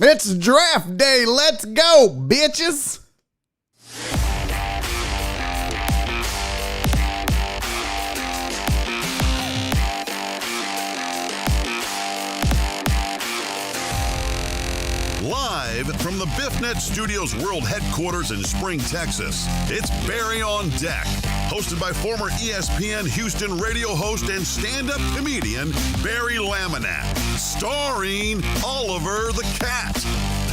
It's draft day. Let's go, bitches. Live from the BiffNet Studios World Headquarters in Spring, Texas, it's Barry on Deck, hosted by former ESPN Houston radio host and stand-up comedian Barry Laminack, starring Oliver the Cat.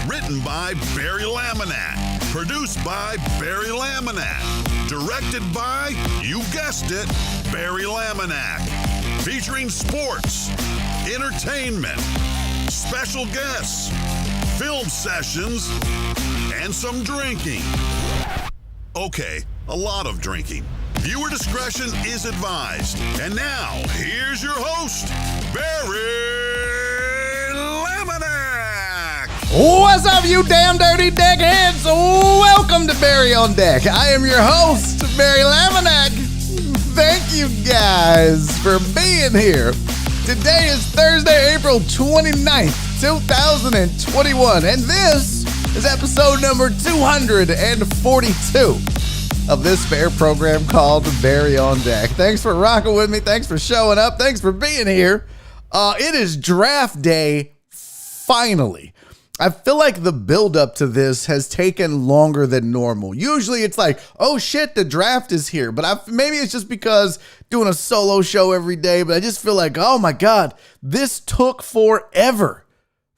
Written by Barry Laminack, produced by Barry Laminack, directed by, you guessed it, Barry Laminack, featuring sports, entertainment, special guests, film sessions, and some drinking. Okay, a lot of drinking. Viewer discretion is advised. And now, here's your host, Barry Laminack. What's up, you damn dirty deckheads? Welcome to Barry on Deck. I am your host, Barry Laminack. Thank you guys for being here. Today is Thursday, April 29th, 2021, and this is episode number 242 of this fair program called Barry on Deck. Thanks for rocking with me. Thanks for showing up. Thanks for being here. It is draft day, finally. I feel like the buildup to this has taken longer than normal. Usually it's like, oh shit, the draft is here. But maybe it's just because doing a solo show every day, but I just feel like, oh my God, this took forever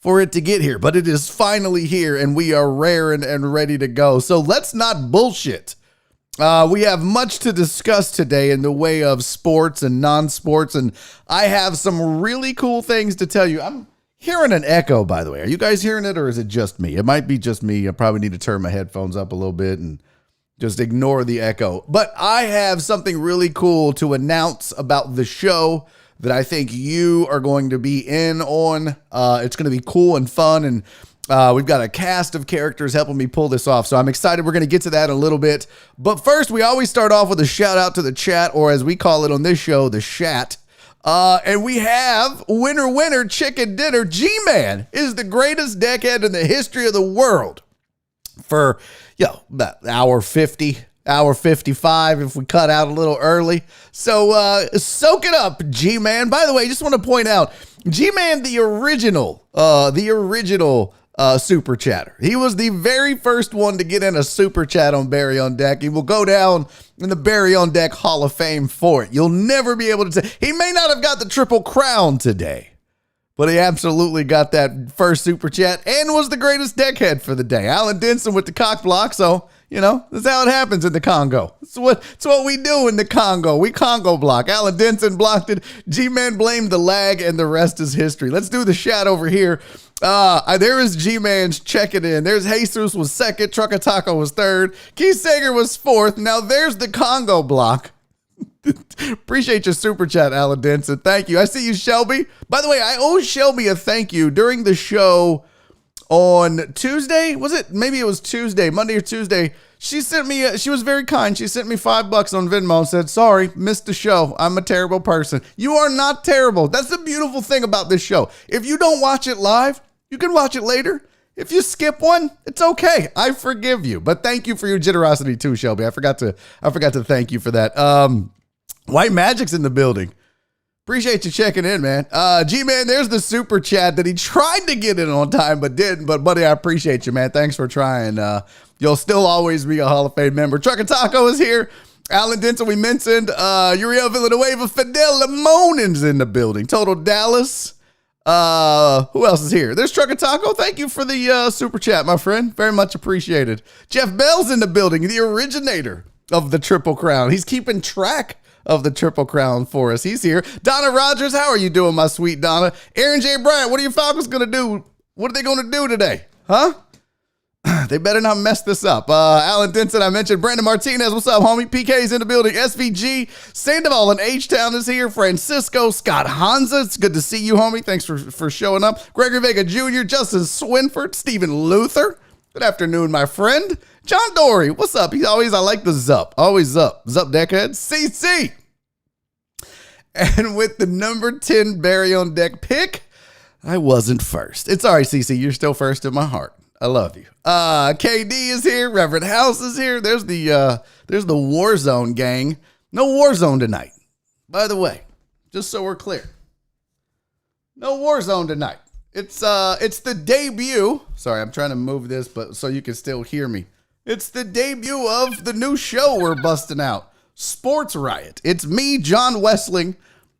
for it to get here. But it is finally here and we are raring and ready to go. So let's not bullshit. We have much to discuss today in the way of sports and non-sports. And I have some really cool things to tell you. I'm hearing an echo, by the way. Are you guys hearing it or is it just me? It might be just me. I probably need to turn my headphones up a little bit and just ignore the echo. But I have something really cool to announce about the show that I think you are going to be in on. It's going to be cool and fun. And we've got a cast of characters helping me pull this off. So I'm excited. We're going to get to that in a little bit. But first, we always start off with a shout out to the chat, or as we call it on this show, the shat. And we have winner chicken dinner. G-Man is the greatest deckhead in the history of the world for, about hour 50, hour 55 if we cut out a little early. So soak it up, G-Man. By the way, just want to point out, G-Man, the original super chatter. He was the very first one to get in a super chat on Barry on Deck. He will go down in the Barry on Deck Hall of Fame for it. You'll never be able to say, he may not have got the Triple Crown today, but he absolutely got that first super chat and was the greatest deckhead for the day. Alan Denson with the cock block. So, that's how it happens in the Congo. It's what we do in the Congo. We Congo block. Alan Denson blocked it. G-Man blamed the lag and the rest is history. Let's do the chat over here. There is G-Man's checking in. There's Jesus was second. Trucker Taco was third. Keith Sager was fourth. Now there's the Congo block. Appreciate your super chat, Alan Denson. Thank you. I see you, Shelby. By the way, I owe Shelby a thank you during the show on Tuesday. Was it? Maybe it was Tuesday, Monday or Tuesday. She sent me, she was very kind. She sent me $5 on Venmo and said, sorry, missed the show. I'm a terrible person. You are not terrible. That's the beautiful thing about this show. If you don't watch it live, you can watch it later. If you skip one, it's okay. I forgive you. But thank you for your generosity too, Shelby. I forgot to thank you for that. White Magic's in the building. Appreciate you checking in, man. G-Man, there's the super chat that he tried to get in on time but didn't. But buddy, I appreciate you, man. Thanks for trying. You'll still always be a Hall of Fame member. Trucker Taco is here. Alan Denson, we mentioned. Uriel Villanueva. Fidel Lamonen's in the building. Total Dallas. Who else is here? There's Trucker Taco. Thank you for the super chat, my friend. Very much appreciated. Jeff Bell's in the building, the originator of the Triple Crown. He's keeping track of the Triple Crown for us. He's here. Donna Rogers, how are you doing, my sweet Donna? Aaron J. Bryant, what are your Falcons going to do? What are they going to do today? Huh? They better not mess this up. Alan Denson, I mentioned. Brandon Martinez, what's up, homie? PK's in the building. SVG, Sandoval in H-Town is here. Francisco, Scott Hansa, it's good to see you, homie. Thanks for showing up. Gregory Vega Jr., Justin Swinford, Stephen Luther. Good afternoon, my friend. John Dory, what's up? I like the Zup. Always up. Zup Deckhead. CC. And with the number 10 Barry on Deck pick, I wasn't first. It's all right, CC. You're still first in my heart. I love you. KD is here. Reverend House is here. There's the Warzone gang. No Warzone tonight. By the way, just so we're clear. No Warzone tonight. It's the debut. Sorry, I'm trying to move this, but so you can still hear me. It's the debut of the new show we're busting out. Sports Riot. It's me, John Wessling,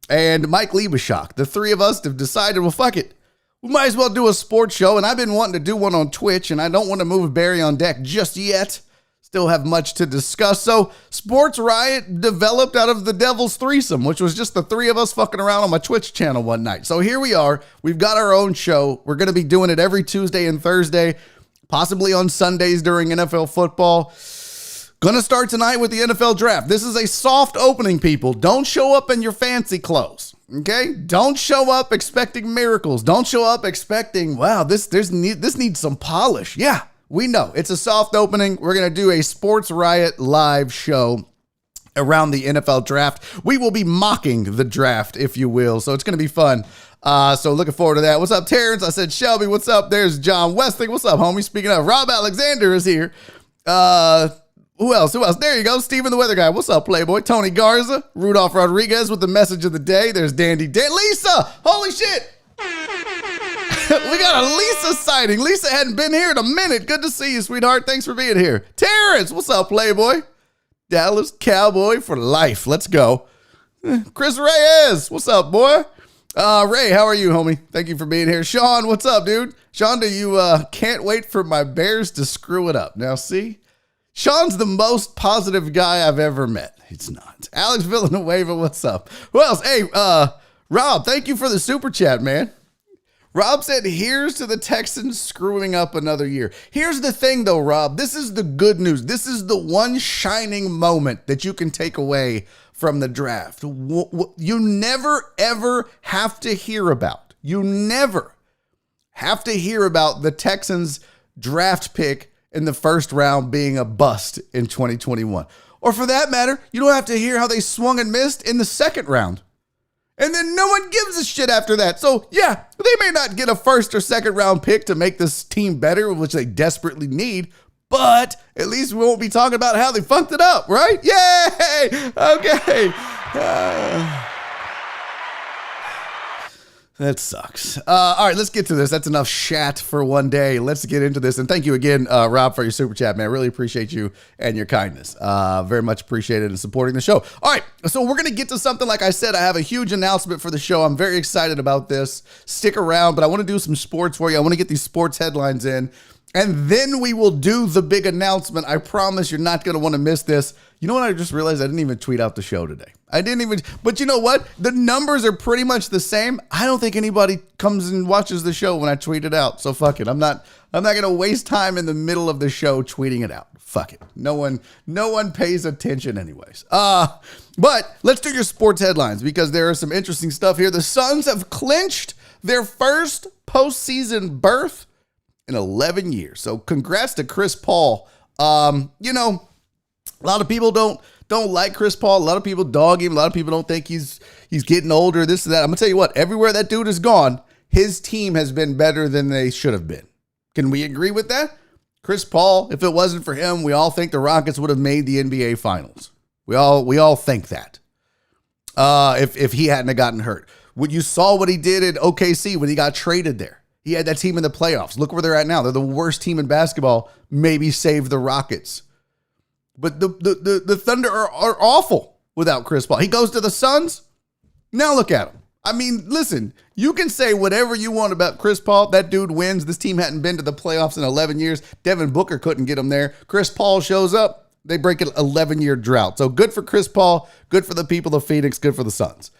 and Mike Liebeshock. The three of us have decided, well, fuck it. We might as well do a sports show, and I've been wanting to do one on Twitch, and I don't want to move Barry on deck just yet. Still have much to discuss. So Sports Riot developed out of the Devil's Threesome, which was just the three of us fucking around on my Twitch channel one night. So here we are. We've got our own show. We're going to be doing it every Tuesday and Thursday, possibly on Sundays during NFL football. Gonna start tonight with the NFL draft. This is a soft opening, people. Don't show up in your fancy clothes, okay? Don't show up expecting miracles. Don't show up expecting, wow, this needs some polish. Yeah, we know. It's a soft opening. We're gonna do a Sports Riot live show around the NFL draft. We will be mocking the draft, if you will, so it's gonna be fun. So looking forward to that. What's up, Terrence? I said, Shelby, what's up? There's John Westing. What's up, homie? Speaking of, Rob Alexander is here. Who else? There you go. Steven the Weather Guy. What's up, Playboy? Tony Garza. Rudolph Rodriguez with the message of the day. There's Dandy Dan. Lisa! Holy shit! We got a Lisa sighting. Lisa hadn't been here in a minute. Good to see you, sweetheart. Thanks for being here. Terrence! What's up, Playboy? Dallas Cowboy for life. Let's go. Chris Reyes. What's up, boy? Ray, how are you, homie? Thank you for being here. Sean, what's up, dude? Sean, do you can't wait for my Bears to screw it up. Now, see? Sean's the most positive guy I've ever met. It's not. Alex Villanueva, what's up? Who else? Hey, Rob, thank you for the super chat, man. Rob said, here's to the Texans screwing up another year. Here's the thing, though, Rob. This is the good news. This is the one shining moment that you can take away from the draft. You never, ever have to hear about. You never have to hear about the Texans draft pick in the first round being a bust in 2021. Or for that matter, you don't have to hear how they swung and missed in the second round. And then no one gives a shit after that. So yeah, they may not get a first or second round pick to make this team better, which they desperately need, but at least we won't be talking about how they fucked it up, right? Yay! Okay. That sucks. All right, let's get to this. That's enough chat for one day. Let's get into this. And thank you again, Rob, for your super chat, man. Really appreciate you and your kindness. Very much appreciated in supporting the show. All right, so we're going to get to something. Like I said, I have a huge announcement for the show. I'm very excited about this. Stick around, but I want to do some sports for you. I want to get these sports headlines in. And then we will do the big announcement. I promise you're not going to want to miss this. You know what? I just realized I didn't even tweet out the show today. But you know what? The numbers are pretty much the same. I don't think anybody comes and watches the show when I tweet it out. So fuck it. I'm not going to waste time in the middle of the show tweeting it out. Fuck it. No one pays attention anyways. But let's do your sports headlines because there are some interesting stuff here. The Suns have clinched their first postseason berth in 11 years. So congrats to Chris Paul. A lot of people don't like Chris Paul. A lot of people dog him. A lot of people don't think he's getting older, this and that. I'm going to tell you what, everywhere that dude has gone, his team has been better than they should have been. Can we agree with that? Chris Paul, if it wasn't for him, we all think the Rockets would have made the NBA Finals. We all think that. If he hadn't have gotten hurt. You saw what he did at OKC when he got traded there. He had that team in the playoffs. Look where they're at now. They're the worst team in basketball. Maybe save the Rockets. But the Thunder are awful without Chris Paul. He goes to the Suns. Now look at him. I mean, listen, you can say whatever you want about Chris Paul. That dude wins. This team hadn't been to the playoffs in 11 years. Devin Booker couldn't get him there. Chris Paul shows up. They break an 11-year drought. So good for Chris Paul. Good for the people of Phoenix. Good for the Suns.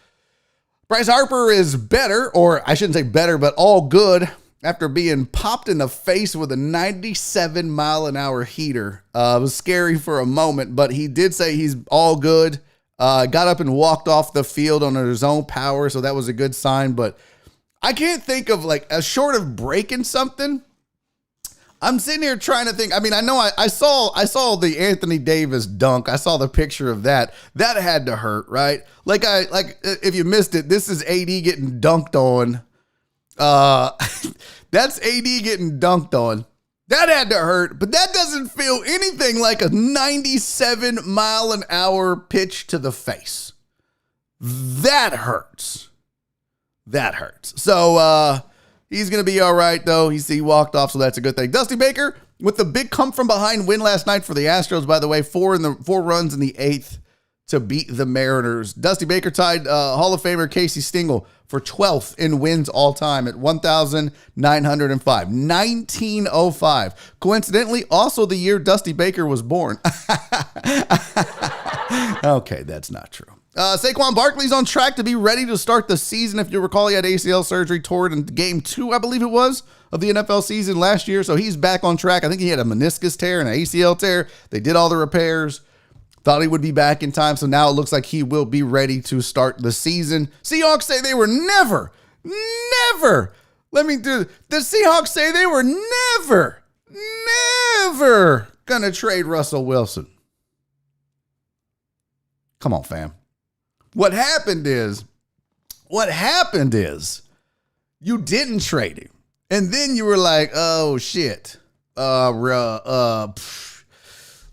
Bryce Harper is better, or I shouldn't say better, but all good after being popped in the face with a 97-mile-an-hour heater. It was scary for a moment, but he did say he's all good. Got up and walked off the field on his own power, so that was a good sign. But I can't think of, like, a short of breaking something. I'm sitting here trying to think. I mean, I know I saw the Anthony Davis dunk. I saw the picture of that. That had to hurt, right? Like if you missed it, this is AD getting dunked on That's AD getting dunked on. That had to hurt, but that doesn't feel anything like a 97 mile an hour pitch to the face. That hurts. That hurts. So he's going to be all right, though. He walked off, so that's a good thing. Dusty Baker with the big come from behind win last night for the Astros, by the way, 4 runs in the 8th to beat the Mariners. Dusty Baker tied Hall of Famer Casey Stengel for 12th in wins all time at 1,905. 1905. Coincidentally, also the year Dusty Baker was born. Okay, that's not true. Saquon Barkley's on track to be ready to start the season. If you recall, he had ACL surgery toward in game 2, I believe it was, of the NFL season last year. So he's back on track. I think he had a meniscus tear and an ACL tear. They did all the repairs. Thought he would be back in time, so now it looks like he will be ready to start the season. Seahawks say they were never, the Seahawks say they were never gonna trade Russell Wilson. Come on, fam. What happened is you didn't trade him, and then you were like, oh shit,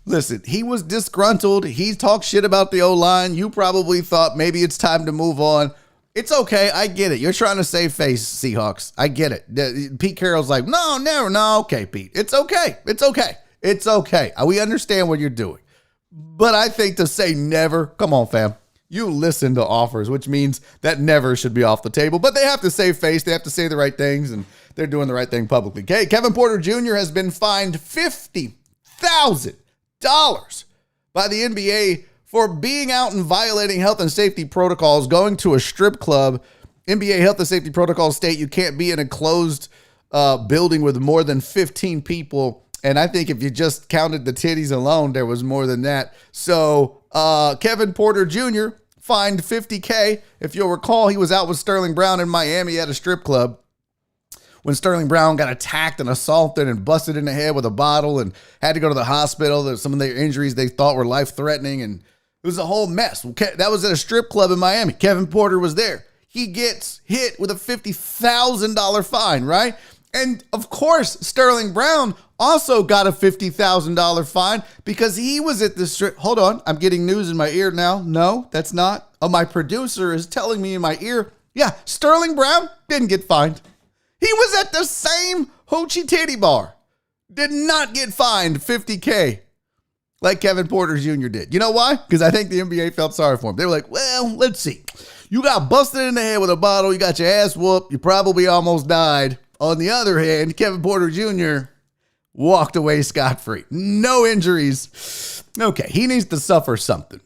Listen, he was disgruntled. He talked shit about the O-line. You probably thought maybe it's time to move on. It's okay. I get it. You're trying to save face, Seahawks. I get it. Pete Carroll's like, no. Okay, Pete. It's okay. We understand what you're doing. But I think to say never, come on, fam. You listen to offers, which means that never should be off the table. But they have to save face. They have to say the right things, and they're doing the right thing publicly. Okay, Kevin Porter Jr. has been fined $50,000 by the NBA for being out and violating health and safety protocols, going to a strip club. NBA health and safety protocols state you can't be in a closed building with more than 15 people. And I think if you just counted the titties alone, there was more than that. So Kevin Porter Jr. fined $50K. If you'll recall, he was out with Sterling Brown in Miami at a strip club when Sterling Brown got attacked and assaulted and busted in the head with a bottle and had to go to the hospital. There's some of their injuries they thought were life-threatening, and it was a whole mess. That was at a strip club in Miami. Kevin Porter was there. He gets hit with a $50,000 fine, right? And, of course, Sterling Brown also got a $50,000 fine because he was at the strip. Hold on. I'm getting news in my ear now. No, that's not. Oh, my producer is telling me in my ear. Yeah, Sterling Brown didn't get fined. He was at the same hoochie titty bar. Did not get fined $50K like Kevin Porter Jr. did. You know why? Because I think the NBA felt sorry for him. They were like, well, let's see. You got busted in the head with a bottle. You got your ass whooped. You probably almost died. On the other hand, Kevin Porter Jr. walked away scot-free. No injuries. Okay, he needs to suffer something.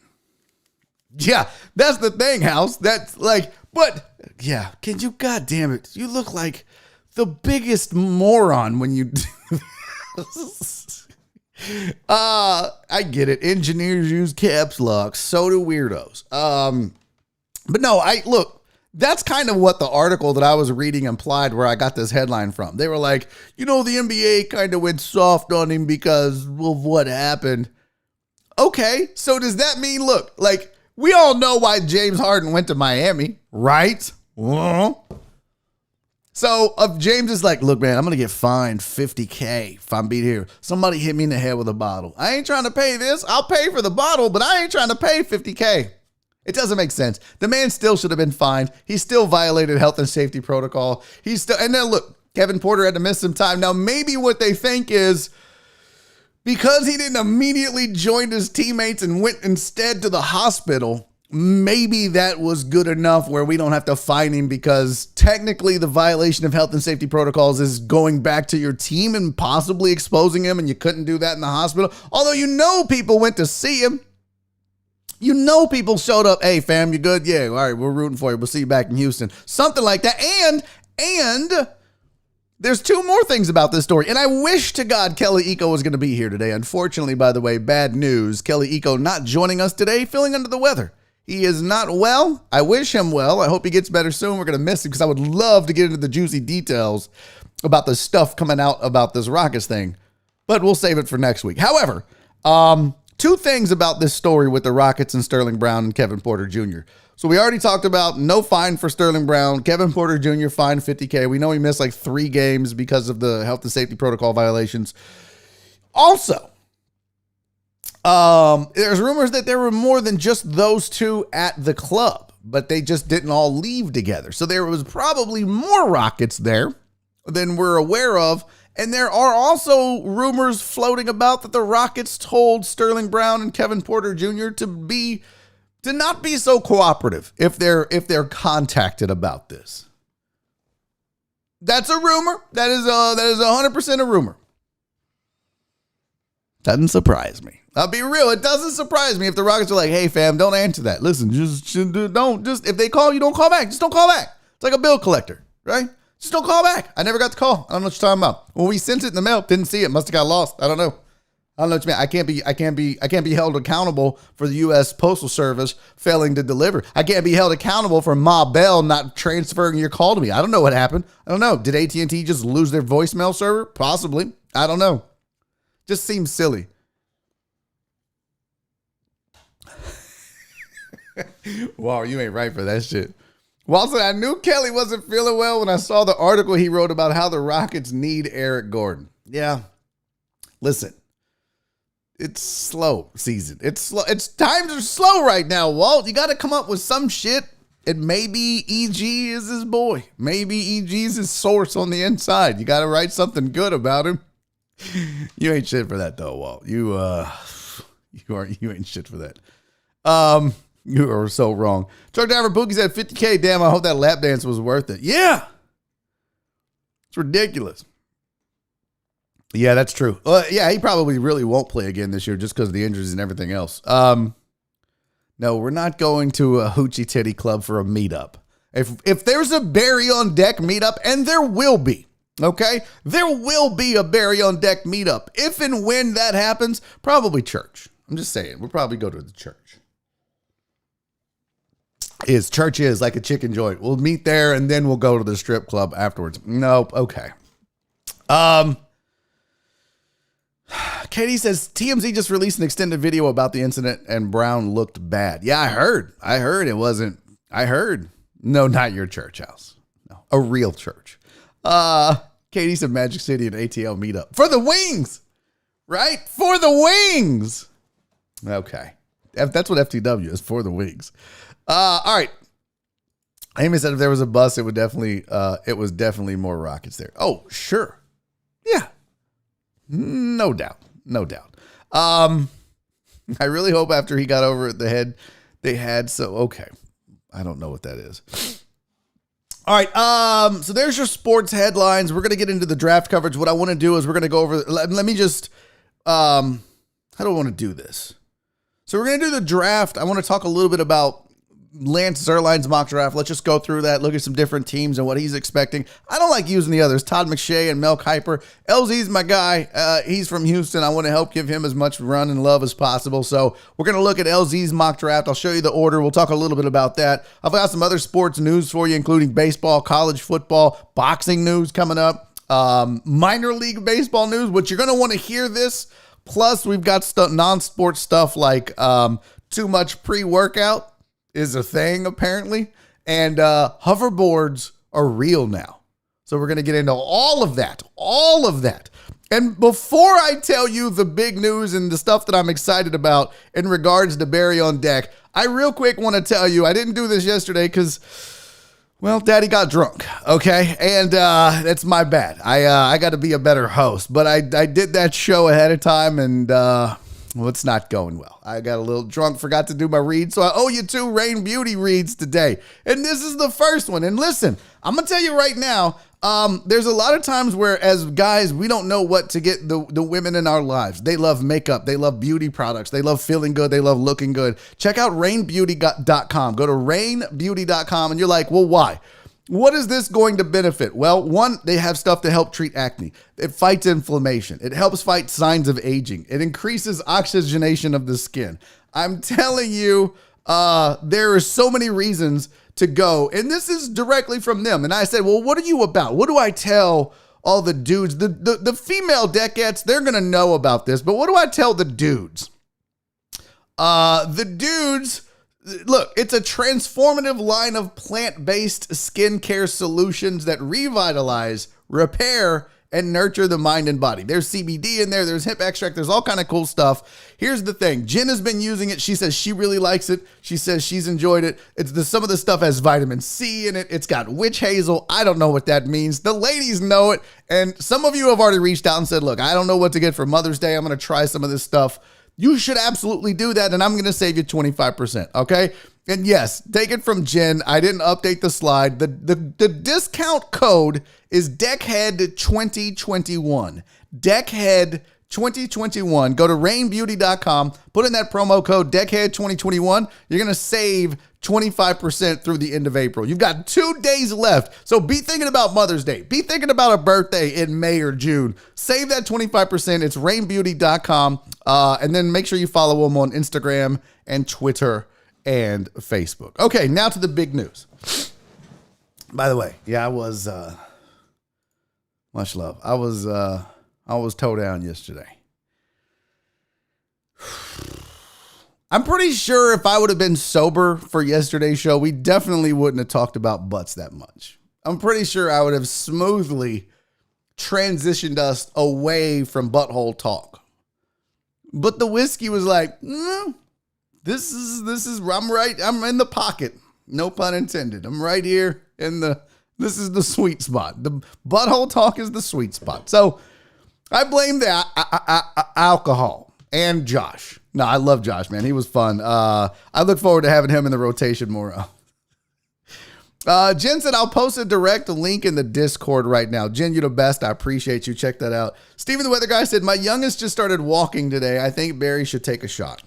Yeah, that's the thing, House. That's like, but yeah, can you, God damn it, you look like the biggest moron when you do this. I get it. Engineers use caps lock. So do weirdos. But no, look, that's kind of what the article that I was reading implied where I got this headline from. They were like, the NBA kind of went soft on him because of what happened. Okay, so does that mean, look, like, we all know why James Harden went to Miami, right? So if James is like, look, man, I'm going to get fined $50K if I'm beat here. Somebody hit me in the head with a bottle. I ain't trying to pay this. I'll pay for the bottle, but I ain't trying to pay $50K. It doesn't make sense. The man still should have been fined. He still violated health and safety protocol. And then look, Kevin Porter had to miss some time. Now, maybe what they think is because he didn't immediately join his teammates and went instead to the hospital, maybe that was good enough where we don't have to fine him because technically the violation of health and safety protocols is going back to your team and possibly exposing him, and you couldn't do that in the hospital. Although people went to see him. People showed up. Hey, fam, you good? Yeah, all right, we're rooting for you. We'll see you back in Houston. Something like that. And there's two more things about this story. And I wish to God Kelly Iko was going to be here today. Unfortunately, by the way, bad news. Kelly Iko not joining us today, feeling under the weather. He is not well. I wish him well. I hope he gets better soon. We're going to miss him because I would love to get into the juicy details about the stuff coming out about this Rockets thing. But we'll save it for next week. However, two things about this story with the Rockets and Sterling Brown and Kevin Porter Jr. So we already talked about no fine for Sterling Brown. Kevin Porter Jr. fined $50K. We know he missed like 3 games because of the health and safety protocol violations. Also, there's rumors that there were more than just those two at the club, but they just didn't all leave together. So there was probably more Rockets there than we're aware of. And there are also rumors floating about that the Rockets told Sterling Brown and Kevin Porter Jr. to not be so cooperative if they're contacted about this. That's a rumor. That is 100% a rumor. Doesn't surprise me. I'll be real. It doesn't surprise me if the Rockets are like, hey, fam, don't answer that. Listen, just if they call you, don't call back. Just don't call back. It's like a bill collector, right? Just don't call back. I never got the call. I don't know what you're talking about. When we sent it in the mail, didn't see it. Must have got lost. I don't know. I don't know what you mean. I can't be held accountable for the U.S. Postal Service failing to deliver. I can't be held accountable for Ma Bell not transferring your call to me. I don't know what happened. I don't know. Did AT&T just lose their voicemail server? Possibly. I don't know. Just seems silly. Wow, you ain't right for that shit. Walton, I knew Kelly wasn't feeling well when I saw the article he wrote about how the Rockets need Eric Gordon. Yeah. Listen, it's slow season. It's slow. It's times are slow right now, Walt. You got to come up with some shit. And maybe EG is his boy. Maybe EG's his source on the inside. You got to write something good about him. You ain't shit for that though, Walt. You ain't shit for that. You are so wrong. Truck driver Pookie said $50K. Damn, I hope that lap dance was worth it. Yeah. It's ridiculous. Yeah, that's true. Yeah, he probably really won't play again this year just because of the injuries and everything else. No, we're not going to a Hoochie Titty Club for a meetup. If there's a Barry on Deck meetup, and there will be, okay? There will be a Barry on Deck meetup. If and when that happens, probably church. I'm just saying, we'll probably go to the church. Church is like a chicken joint. We'll meet there and then we'll go to the strip club afterwards. Nope. Okay. Katie says TMZ just released an extended video about the incident and Brown looked bad. Yeah, I heard it wasn't. I heard. No, not your church house. No, a real church. Katie said Magic City and ATL meetup for the wings, right? For the wings. Okay. That's what FTW is, for the wings. All right. Amy said if there was a bus, it was definitely more Rockets there. Oh, sure. Yeah. No doubt. I really hope after he got over the head, they had okay. I don't know what that is. All right. So there's your sports headlines. We're going to get into the draft coverage. What I want to do is we're going to go over, let me just, how do I want to do this? So we're going to do the draft. I want to talk a little bit about Lance Zierlein's mock draft. Let's just go through that, look at some different teams and what he's expecting. I don't like using the others, Todd McShay and Mel Kiper. LZ's my guy. He's from Houston. I want to help give him as much run and love as possible. So we're going to look at LZ's mock draft. I'll show you the order. We'll talk a little bit about that. I've got some other sports news for you, including baseball, college football, boxing news coming up, minor league baseball news, which you're going to want to hear this. Plus, we've got non-sports stuff like too much pre-workout is a thing, apparently. And hoverboards are real now. So we're going to get into all of that. And before I tell you the big news and the stuff that I'm excited about in regards to Barry on Deck, I real quick want to tell you, I didn't do this yesterday because, well, Daddy got drunk, okay? And that's my bad. I got to be a better host. But I did that show ahead of time, and well, it's not going well. I got a little drunk, forgot to do my read, so I owe you 2 Rain Beauty reads today. And this is the first one. And listen, I'm going to tell you right now, there's a lot of times where as guys, we don't know what to get the women in our lives. They love makeup. They love beauty products. They love feeling good. They love looking good. Check out rainbeauty.com. Go to rainbeauty.com and you're like, well, why? What is this going to benefit? Well, one, they have stuff to help treat acne. It fights inflammation. It helps fight signs of aging. It increases oxygenation of the skin. I'm telling you, there are so many reasons to go. And this is directly from them. And I said, well, what are you about? What do I tell all the dudes? The female decades, they're going to know about this. But what do I tell the dudes? The dudes Look, it's a transformative line of plant-based skincare solutions that revitalize, repair, and nurture the mind and body. There's CBD in there. There's hemp extract. There's all kind of cool stuff. Here's the thing. Jen has been using it. She says she really likes it. She says she's enjoyed it. Some of the stuff has vitamin C in it. It's got witch hazel. I don't know what that means. The ladies know it. And some of you have already reached out and said, look, I don't know what to get for Mother's Day. I'm going to try some of this stuff. You should absolutely do that, and I'm going to save you 25%, okay? And yes, take it from Jen. I didn't update the slide. The discount code is DECKHEAD2021. DECKHEAD2021. Go to rainbeauty.com. Put in that promo code DECKHEAD2021. You're going to save 25% through the end of April. You've got 2 days left. So be thinking about Mother's Day. Be thinking about a birthday in May or June. Save that 25%. It's rainbeauty.com. And then make sure you follow them on Instagram and Twitter and Facebook. Okay, now to the big news. By the way, yeah, I was much love. I was toe down yesterday. I'm pretty sure if I would have been sober for yesterday's show, we definitely wouldn't have talked about butts that much. I'm pretty sure I would have smoothly transitioned us away from butthole talk. But the whiskey was like, this is, I'm right. I'm in the pocket. No pun intended. I'm right here this is the sweet spot. The butthole talk is the sweet spot. So I blame the alcohol and Josh. No, I love Josh, man. He was fun. I look forward to having him in the rotation more. Jen said, I'll post a direct link in the Discord right now. Jen, you're the best. I appreciate you. Check that out. Steven the Weather Guy said, my youngest just started walking today. I think Barry should take a shot.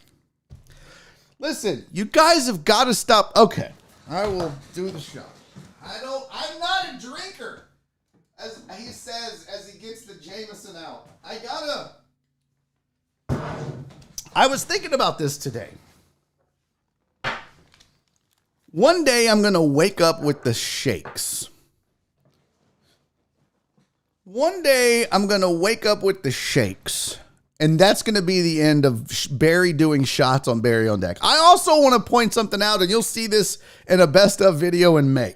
Listen, you guys have got to stop. Okay, I will do the shot. I'm not a drinker, as he says, as he gets the Jameson out. I was thinking about this today. One day I'm going to wake up with the shakes. And that's going to be the end of Barry doing shots on Barry on Deck. I also want to point something out, and you'll see this in a best of video in May.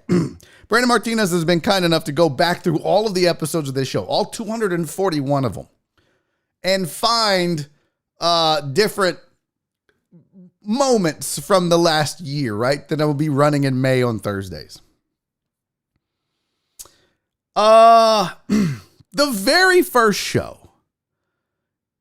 Brandon Martinez has been kind enough to go back through all of the episodes of this show, all 241 of them, and find different moments from the last year, right? That I will be running in May on Thursdays. The very first show,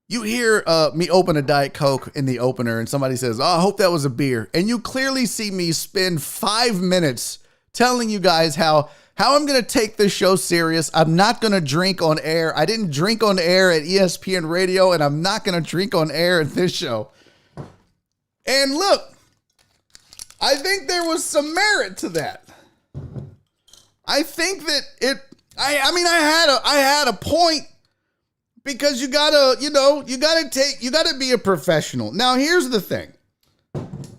you hear me open a Diet Coke in the opener and somebody says, oh, I hope that was a beer. And you clearly see me spend 5 minutes telling you guys how I'm going to take this show serious. I'm not going to drink on air. I didn't drink on air at ESPN Radio, and I'm not going to drink on air at this show. And look, I think there was some merit to that. I think that I had a point, because you gotta be a professional. Now, here's the thing.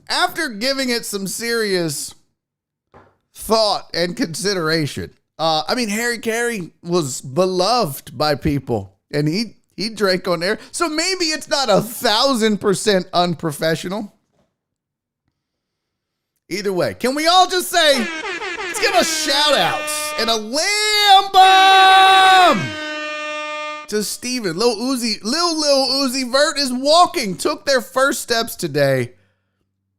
After giving it some serious thought and consideration, Harry Carey was beloved by people, and he drank on air. So maybe it's not 1,000% unprofessional. Either way, can we all just say, let's give a shout out and a lamb bomb to Steven. Lil Uzi Vert is walking, took their first steps today.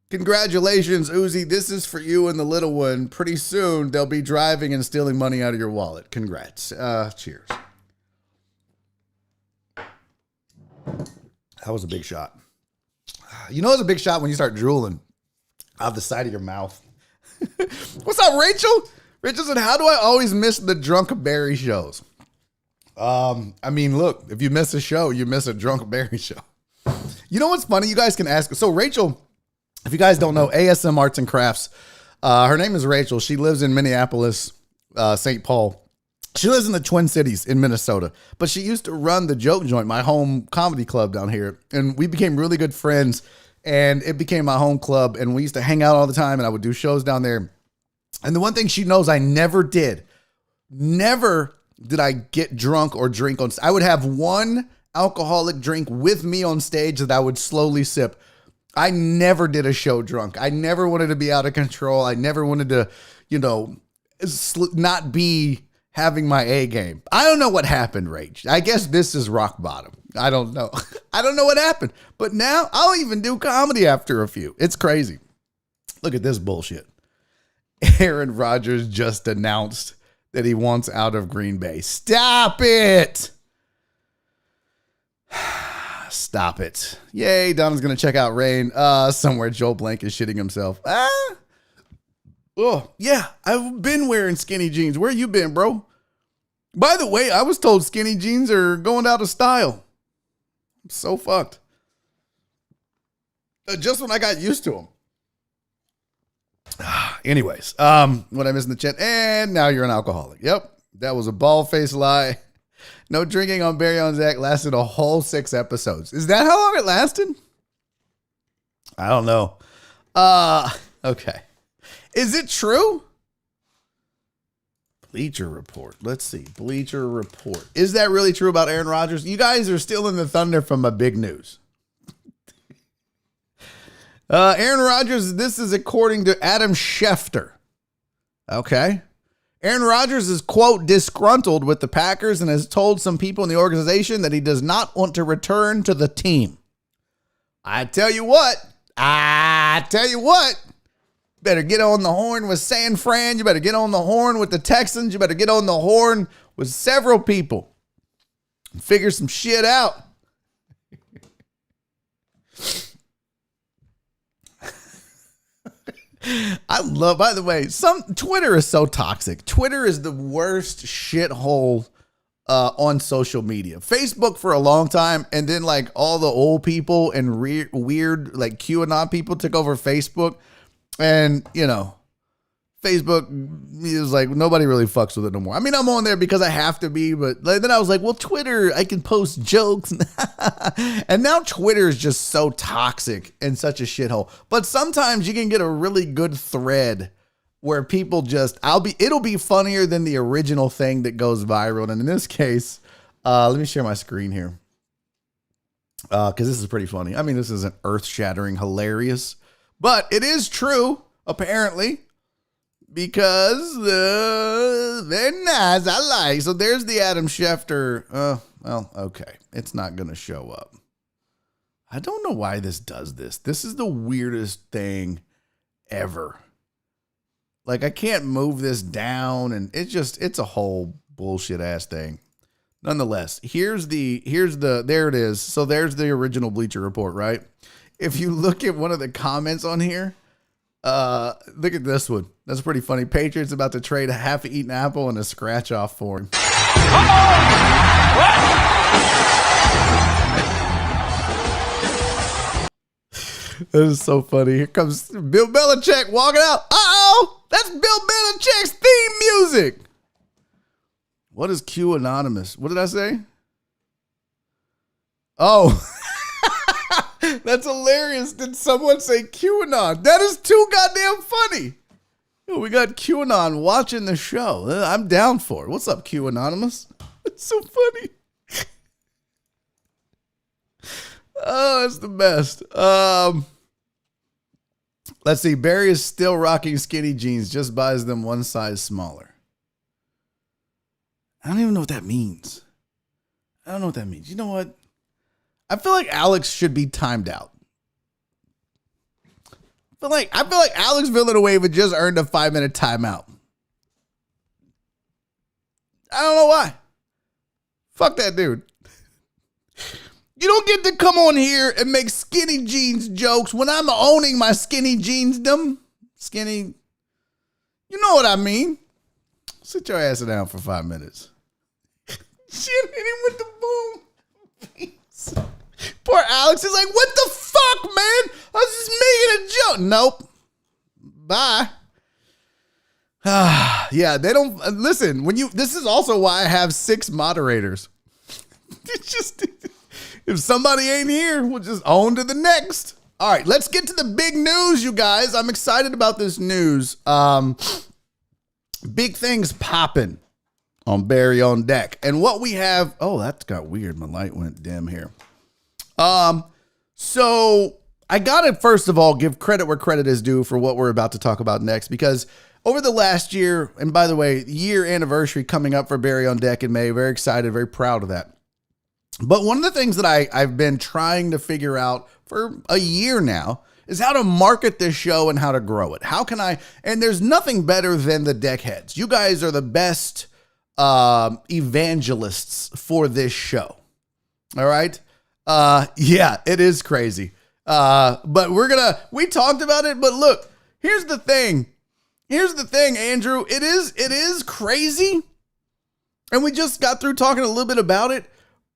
Congratulations, Uzi. This is for you and the little one. Pretty soon, they'll be driving and stealing money out of your wallet. Congrats. Cheers. That was a big shot. You know it's a big shot when you start drooling out the side of your mouth. What's up, Rachel? Rachel said, how do I always miss the Drunk Barry shows? Look, if you miss a show, you miss a Drunk Barry show. You know what's funny? You guys can ask. So Rachel, if you guys don't know, ASM Arts and Crafts, her name is Rachel. She lives in Minneapolis, St. Paul. She lives in the Twin Cities in Minnesota, but she used to run the Joke Joint, my home comedy club down here. And we became really good friends, and it became my home club. And we used to hang out all the time, and I would do shows down there. And the one thing she knows I never did I get drunk or drink on stage. I would have one alcoholic drink with me on stage that I would slowly sip. I never did a show drunk. I never wanted to be out of control. I never wanted to, not be having my A game. I don't know what happened, Rach. I guess this is rock bottom. I don't know. I don't know what happened. But now I'll even do comedy after a few. It's crazy. Look at this bullshit. Aaron Rodgers just announced that he wants out of Green Bay. Stop it. Stop it. Yay, Donna's going to check out Rain. Somewhere Joel Blank is shitting himself. Oh, yeah, I've been wearing skinny jeans. Where you been, bro? By the way, I was told skinny jeans are going out of style. I'm so fucked. Just when I got used to them. Anyways, what I missed in the chat. And now you're an alcoholic. Yep, that was a bald-faced lie. No drinking on Barry on Zach lasted a whole 6 episodes. Is that how long it lasted? I don't know. Okay. Is it true? Bleacher Report. Let's see. Bleacher Report. Is that really true about Aaron Rodgers? You guys are still in the thunder from my big news. Aaron Rodgers, this is according to Adam Schefter. Okay. Aaron Rodgers is, quote, disgruntled with the Packers and has told some people in the organization that he does not want to return to the team. I tell you what. Better get on the horn with San Fran. You better get on the horn with the Texans. You better get on the horn with several people. Figure some shit out. By the way, Twitter is so toxic. Twitter is the worst shithole on social media. Facebook for a long time, and then like all the old people and weird like QAnon people took over Facebook, and Facebook is like nobody really fucks with it no more. I mean, I'm on there because I have to be, but then I was like, well, Twitter, I can post jokes. And now Twitter is just so toxic and such a shithole. But sometimes you can get a really good thread where people it'll be funnier than the original thing that goes viral. And in this case, let me share my screen here. Because this is pretty funny. I mean, this isn't earth-shattering hilarious, but it is true, apparently. Because very nice. I like. So there's the Adam Schefter. Well, okay. It's not going to show up. I don't know why this does this. This is the weirdest thing ever. Like, I can't move this down, and it's a whole bullshit ass thing. Nonetheless, there it is. So there's the original Bleacher Report, right? If you look at one of the comments on here, look at this one. That's pretty funny. Patriots about to trade a half-eaten apple and a scratch-off for him. That is so funny. Here comes Bill Belichick walking out. Uh-oh! That's Bill Belichick's theme music. What is Q Anonymous? What did I say? Oh. That's hilarious. Did someone say QAnon? That is too goddamn funny. We got QAnon watching the show. I'm down for it. What's up, Q Anonymous? It's so funny. Oh, it's the best. Let's see. Barry is still rocking skinny jeans, just buys them one size smaller. I don't even know what that means. I don't know what that means. You know what? I feel like Alex should be timed out. I feel like Alex Villanueva just earned a 5-minute timeout. I don't know why. Fuck that dude. You don't get to come on here and make skinny jeans jokes when I'm owning my skinny jeans-dom. Skinny. You know what I mean. Sit your ass down for 5 minutes. Shit hit him with the boom. Poor Alex is like, what the fuck, man? I was just making a joke. Nope. Bye. Yeah, they don't listen. This is also why I have 6 moderators. It's just, if somebody ain't here, we'll just on to the next. All right, let's get to the big news, you guys. I'm excited about this news. Big things popping on Barry on Deck. And what we have, that got weird. My light went dim here. So I got to, first of all, give credit where credit is due for what we're about to talk about next, because over the last year, and by the way, year anniversary coming up for Barry on Deck in May, very excited, very proud of that. But one of the things that I've been trying to figure out for a year now is how to market this show and how to grow it. How can I, and there's nothing better than the Deckheads. You guys are the best evangelists for this show. All right. Yeah, it is crazy. But we talked about it, but look, here's the thing, Andrew, it is crazy. And we just got through talking a little bit about it,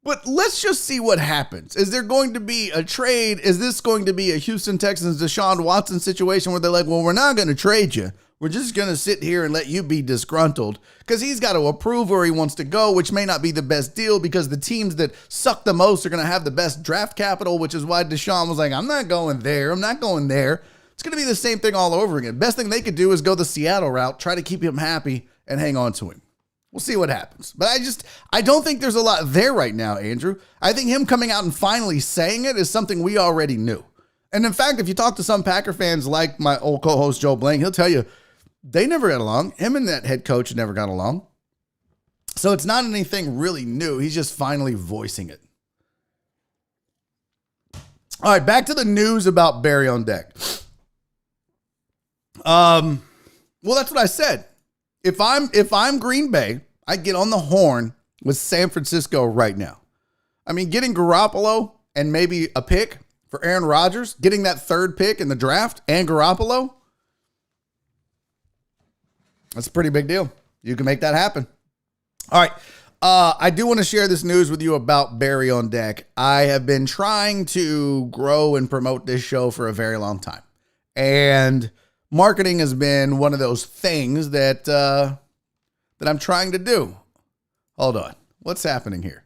but let's just see what happens. Is there going to be a trade? Is this going to be a Houston Texans Deshaun Watson situation where they're like, well, we're not going to trade you. We're just going to sit here and let you be disgruntled, because he's got to approve where he wants to go, which may not be the best deal because the teams that suck the most are going to have the best draft capital, which is why Deshaun was like, I'm not going there. I'm not going there. It's going to be the same thing all over again. Best thing they could do is go the Seattle route, try to keep him happy and hang on to him. We'll see what happens. But I don't think there's a lot there right now, Andrew. I think him coming out and finally saying it is something we already knew. And in fact, if you talk to some Packer fans like my old co-host Joe Blank, he'll tell you they never got along. Him and that head coach never got along. So it's not anything really new. He's just finally voicing it. All right, back to the news about Barry on Deck. Well, that's what I said. If I'm Green Bay, I get on the horn with San Francisco right now. I mean, getting Garoppolo and maybe a pick for Aaron Rodgers, getting that third pick in the draft and Garoppolo, that's a pretty big deal. You can make that happen. All right. I do want to share this news with you about Barry on Deck. I have been trying to grow and promote this show for a very long time. And marketing has been one of those things that I'm trying to do. Hold on. What's happening here?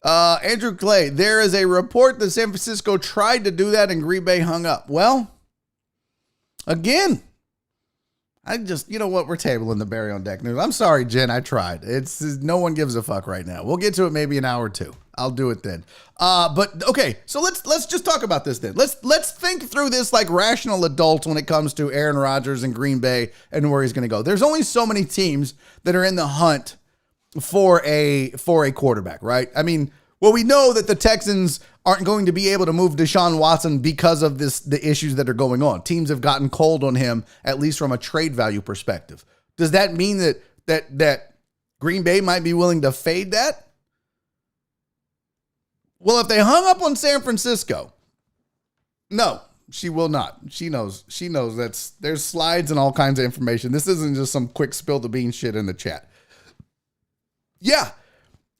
Andrew Clay, there is a report that San Francisco tried to do that and Green Bay hung up. Well, again, you know what? We're tabling the Barry on Deck news. I'm sorry, Jen. I tried. It's no one gives a fuck right now. We'll get to it maybe an hour or two. I'll do it then. But okay, so let's just talk about this then. Let's think through this like rational adults when it comes to Aaron Rodgers and Green Bay and where he's going to go. There's only so many teams that are in the hunt for a quarterback, right? I mean, well, we know that the Texans aren't going to be able to move Deshaun Watson because of the issues that are going on. Teams have gotten cold on him, at least from a trade value perspective. Does that mean that Green Bay might be willing to fade that? Well, if they hung up on San Francisco, no, she will not. She knows there's slides and all kinds of information. This isn't just some quick spill the beans shit in the chat. Yeah,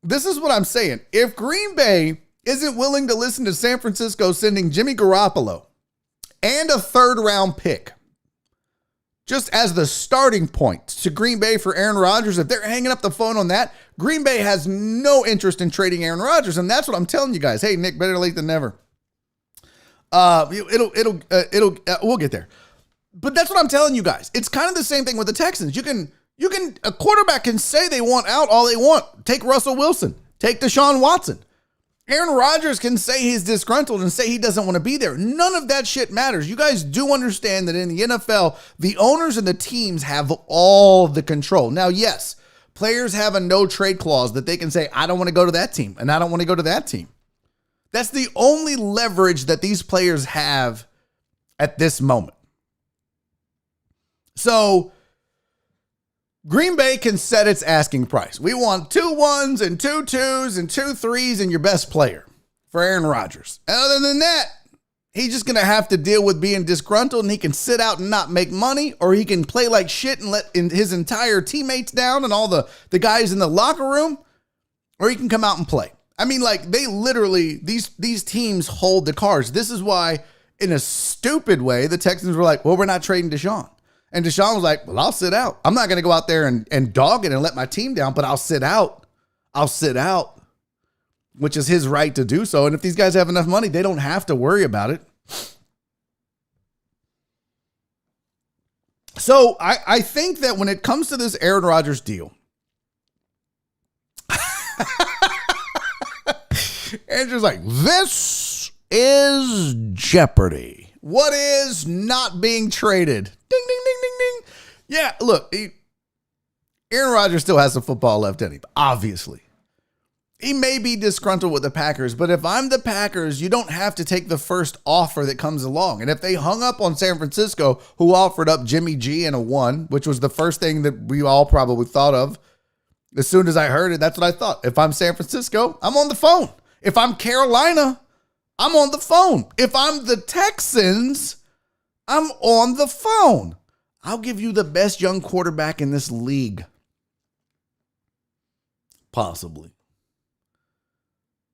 this is what I'm saying. If Green Bay isn't willing to listen to San Francisco sending Jimmy Garoppolo and a third-round pick just as the starting point to Green Bay for Aaron Rodgers, if they're hanging up the phone on that, Green Bay has no interest in trading Aaron Rodgers, and that's what I'm telling you guys. Hey, Nick, better late than never. We'll get there. But that's what I'm telling you guys. It's kind of the same thing with the Texans. A quarterback can say they want out all they want. Take Russell Wilson. Take Deshaun Watson. Aaron Rodgers can say he's disgruntled and say he doesn't want to be there. None of that shit matters. You guys do understand that in the NFL, the owners and the teams have all the control. Now, yes, players have a no trade clause that they can say, I don't want to go to that team and I don't want to go to that team. That's the only leverage that these players have at this moment. So Green Bay can set its asking price. We want 2 1s and 2 2s and 2 3s and your best player for Aaron Rodgers. And other than that, he's just going to have to deal with being disgruntled, and he can sit out and not make money, or he can play like shit and let his entire teammates down and all the guys in the locker room, or he can come out and play. I mean, like, they literally, these teams hold the cards. This is why, in a stupid way, the Texans were like, well, we're not trading Deshaun. And Deshaun was like, well, I'll sit out. I'm not going to go out there and dog it and let my team down, but I'll sit out. I'll sit out, which is his right to do so. And if these guys have enough money, they don't have to worry about it. So I think that when it comes to this Aaron Rodgers deal, Andrew's like, this is Jeopardy? What is not being traded? Ding, ding, ding, ding, ding. Yeah, look, Aaron Rodgers still has some football left in him, obviously. He may be disgruntled with the Packers, but if I'm the Packers, you don't have to take the first offer that comes along. And if they hung up on San Francisco, who offered up Jimmy G and a 1, which was the first thing that we all probably thought of, as soon as I heard it, that's what I thought. If I'm San Francisco, I'm on the phone. If I'm Carolina, I'm on the phone. If I'm the Texans, I'm on the phone. I'll give you the best young quarterback in this league. Possibly.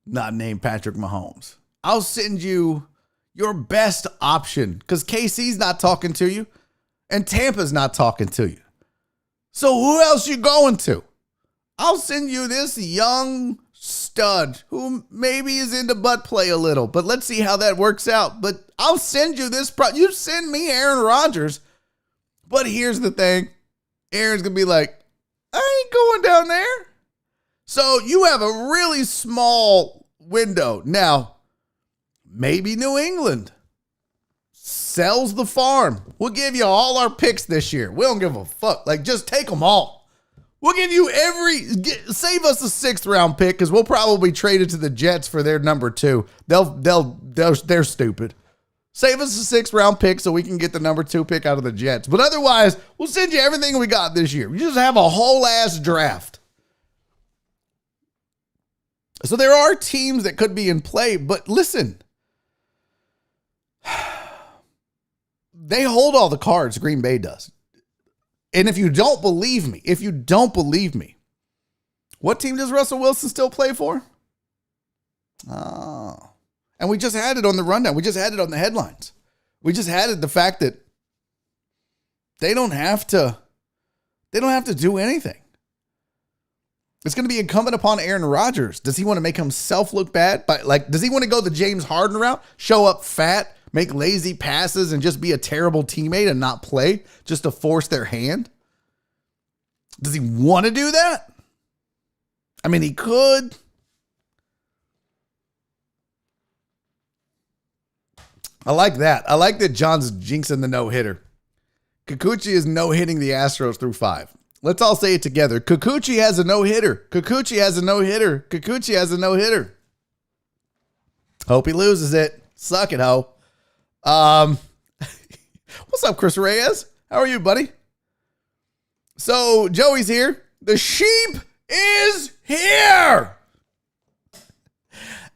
Not named Patrick Mahomes. I'll send you your best option because KC's not talking to you and Tampa's not talking to you. So who else you going to? I'll send you this young stud who maybe is into butt play a little, but let's see how that works out. But I'll send you this. You send me Aaron Rodgers. But here's the thing. Aaron's going to be like, I ain't going down there. So you have a really small window. Now, maybe New England sells the farm. We'll give you all our picks this year. We don't give a fuck. Like, just take them all. We'll give you save us a 6th round pick because we'll probably trade it to the Jets for their number 2. They're stupid. Save us a 6th round pick so we can get the number 2 pick out of the Jets. But otherwise, we'll send you everything we got this year. You just have a whole ass draft. So there are teams that could be in play, but listen. They hold all the cards, Green Bay does. And if you don't believe me, what team does Russell Wilson still play for? Oh. And we just had it on the rundown. We just had it on the headlines. We just had it the fact that they don't have to do anything. It's going to be incumbent upon Aaron Rodgers. Does he want to make himself look bad? Does he want to go the James Harden route? Show up fat, make lazy passes, and just be a terrible teammate and not play just to force their hand? Does he want to do that? I mean, he could. I like that. I like that John's jinxing the no-hitter. Kikuchi is no-hitting the Astros through 5. Let's all say it together. Kikuchi has a no-hitter. Kikuchi has a no-hitter. Kikuchi has a no-hitter. Hope he loses it. Suck it, ho. What's up, Chris Reyes? How are you, buddy? So, Joey's here. The sheep is here.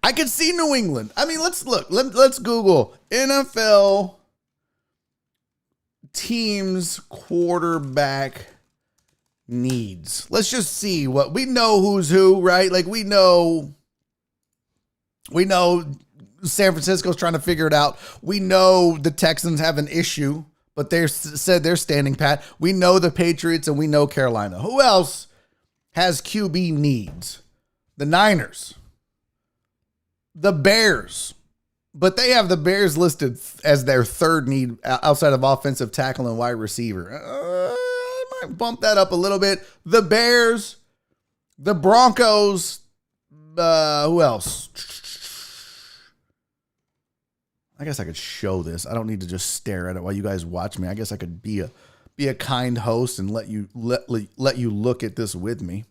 I can see New England. I mean, let's look. Let's Google NFL teams quarterback needs. Let's just see what we know. Who's who, right? Like we know San Francisco's trying to figure it out. We know the Texans have an issue, but they said they're standing pat. We know the Patriots and we know Carolina. Who else has QB needs? The Niners, the Bears, but they have the Bears listed as their 3rd need outside of offensive tackle and wide receiver. Bump that up a little bit. The Bears, the Broncos, who else? I guess I could show this. I don't need to just stare at it while you guys watch me. I guess I could be a kind host and let you look at this with me.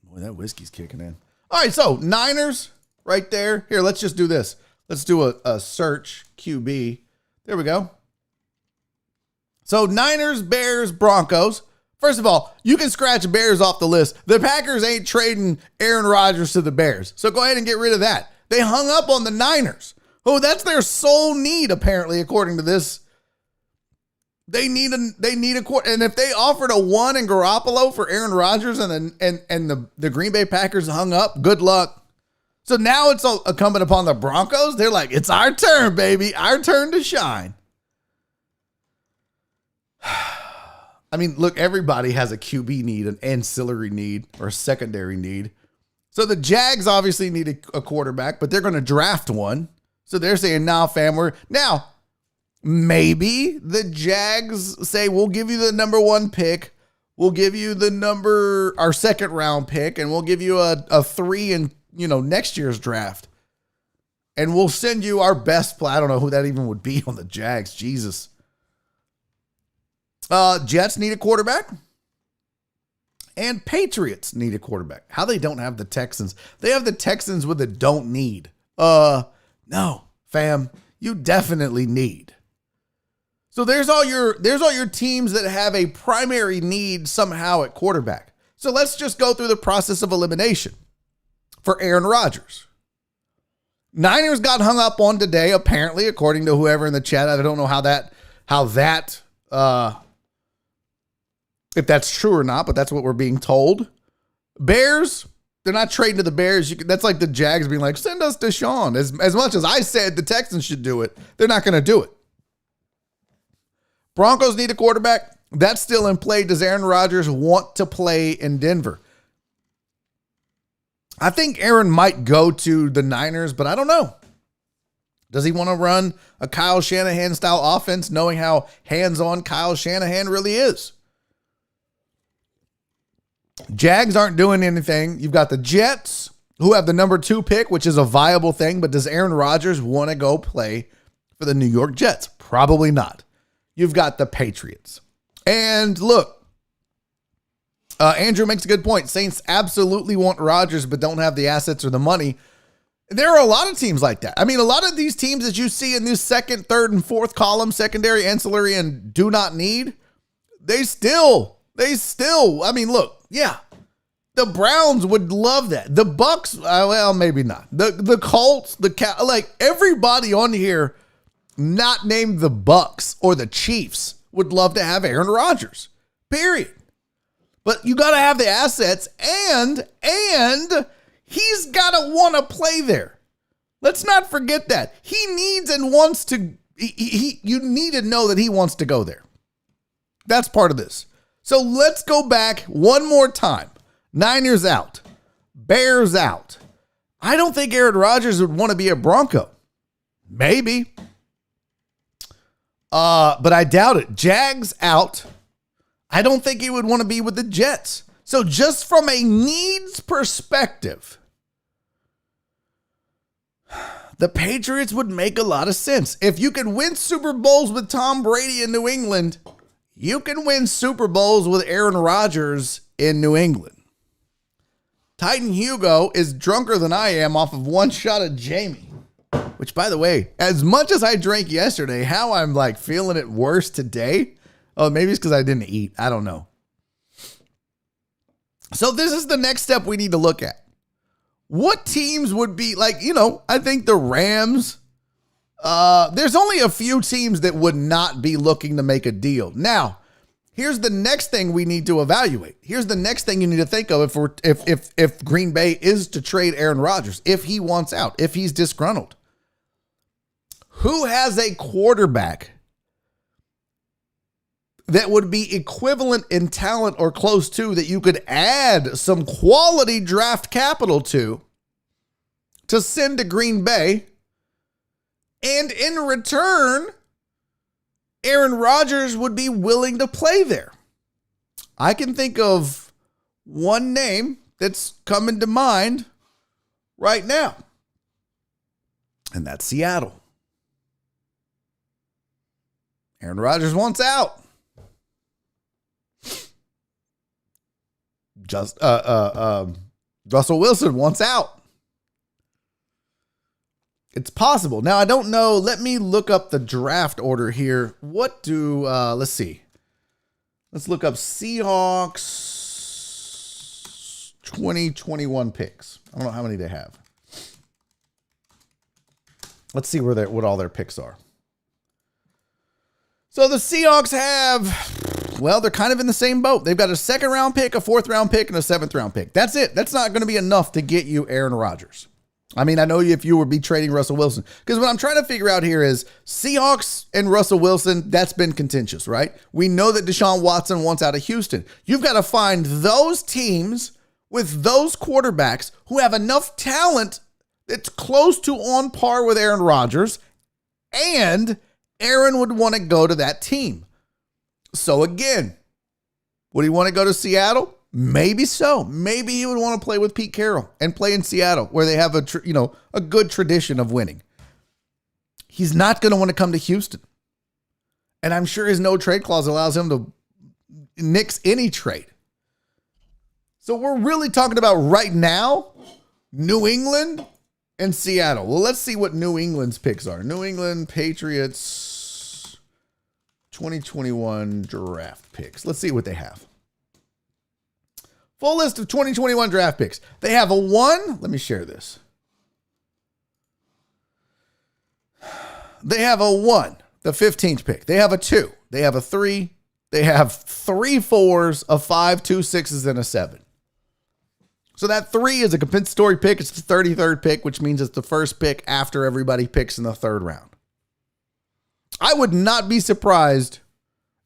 Boy, that whiskey's kicking in. All right, so Niners right there. Here, let's just do this. Let's do a search QB. There we go. So Niners, Bears, Broncos. First of all, you can scratch Bears off the list. The Packers ain't trading Aaron Rodgers to the Bears. So go ahead and get rid of that. They hung up on the Niners. Oh, that's their sole need, apparently, according to this. They need a quarter. And if they offered a 1 in Garoppolo for Aaron Rodgers and the Green Bay Packers hung up, good luck. So now it's incumbent upon the Broncos. They're like, it's our turn, baby. Our turn to shine. I mean, look, everybody has a QB need, an ancillary need, or a secondary need. So the Jags obviously need a quarterback, but they're going to draft one. So they're saying, nah, fam, now, maybe the Jags say, we'll give you the number 1 pick. We'll give you our 2nd round pick, and we'll give you a 3 in, next year's draft. and we'll send you our best play. I don't know who that even would be on the Jags. Jesus. Jets need a quarterback. And Patriots need a quarterback. How they don't have the Texans? They have the Texans with a don't need. No, fam, you definitely need. So there's all your teams that have a primary need somehow at quarterback. So let's just go through the process of elimination for Aaron Rodgers. Niners got hung up on today, apparently, according to whoever in the chat. I don't know how that if that's true or not, but that's what we're being told. Bears, they're not trading to the Bears. That's like the Jags being like, send us Deshaun. As much as I said the Texans should do it, they're not going to do it. Broncos need a quarterback. That's still in play. Does Aaron Rodgers want to play in Denver? I think Aaron might go to the Niners, but I don't know. Does he want to run a Kyle Shanahan style offense, knowing how hands-on Kyle Shanahan really is? Jags aren't doing anything. You've got the Jets, who have the number 2 pick, which is a viable thing, but does Aaron Rodgers want to go play for the New York Jets? Probably not. You've got the Patriots. And look, Andrew makes a good point. Saints absolutely want Rodgers, but don't have the assets or the money. There are a lot of teams like that. I mean, a lot of these teams that you see in this second, third, and fourth column, secondary, ancillary, and do not need, they still, I mean, look, yeah, the Browns would love that. The Bucks, well, maybe not. The Colts, like everybody on here, not named the Bucks or the Chiefs, would love to have Aaron Rodgers. Period. But you got to have the assets, and he's got to want to play there. Let's not forget that. He needs and wants to. You need to know that he wants to go there. That's part of this. So let's go back one more time. Niners out. Bears out. I don't think Aaron Rodgers would want to be a Bronco. Maybe. But I doubt it. Jags out. I don't think he would want to be with the Jets. So just from a needs perspective, the Patriots would make a lot of sense. If you can win Super Bowls with Tom Brady in New England, you can win Super Bowls with Aaron Rodgers in New England. Titan Hugo is drunker than I am off of one shot of Jamie. Which, by the way, as much as I drank yesterday, how I'm like feeling it worse today. Oh, maybe it's because I didn't eat. I don't know. So this is the next step we need to look at. What teams would be like, I think the Rams. There's only a few teams that would not be looking to make a deal. Now, here's the next thing we need to evaluate. Here's the next thing you need to think of if Green Bay is to trade Aaron Rodgers, if he wants out, if he's disgruntled. Who has a quarterback that would be equivalent in talent or close to that you could add some quality draft capital to send to Green Bay? And in return, Aaron Rodgers would be willing to play there. I can think of one name that's coming to mind right now, and that's Seattle. Aaron Rodgers wants out. Russell Wilson wants out. It's possible. Now, I don't know. Let me look up the draft order here. Let's see. Let's look up Seahawks 2021 picks. I don't know how many they have. Let's see what all their picks are. So the Seahawks have, they're kind of in the same boat. They've got a 2nd round pick, a 4th round pick, and a 7th round pick. That's it. That's not going to be enough to get you Aaron Rodgers. I mean, I know if you would be trading Russell Wilson, because what I'm trying to figure out here is Seahawks and Russell Wilson, that's been contentious, right? We know that Deshaun Watson wants out of Houston. You've got to find those teams with those quarterbacks who have enough talent that's close to on par with Aaron Rodgers, and Aaron would want to go to that team. So again, would he want to go to Seattle? Maybe so. Maybe he would want to play with Pete Carroll and play in Seattle, where they have a good tradition of winning. He's not going to want to come to Houston. And I'm sure his no trade clause allows him to nix any trade. So we're really talking about right now, New England and Seattle. Well, let's see what New England's picks are. New England Patriots 2021 draft picks. Let's see what they have. Full list of 2021 draft picks. They have a 1. Let me share this. They have a 1, the 15th pick. They have a 2. They have a 3. They have 3 4s, a 5, 2 6s, and a 7. So that 3 is a compensatory pick. It's the 33rd pick, which means it's the first pick after everybody picks in the 3rd round. I would not be surprised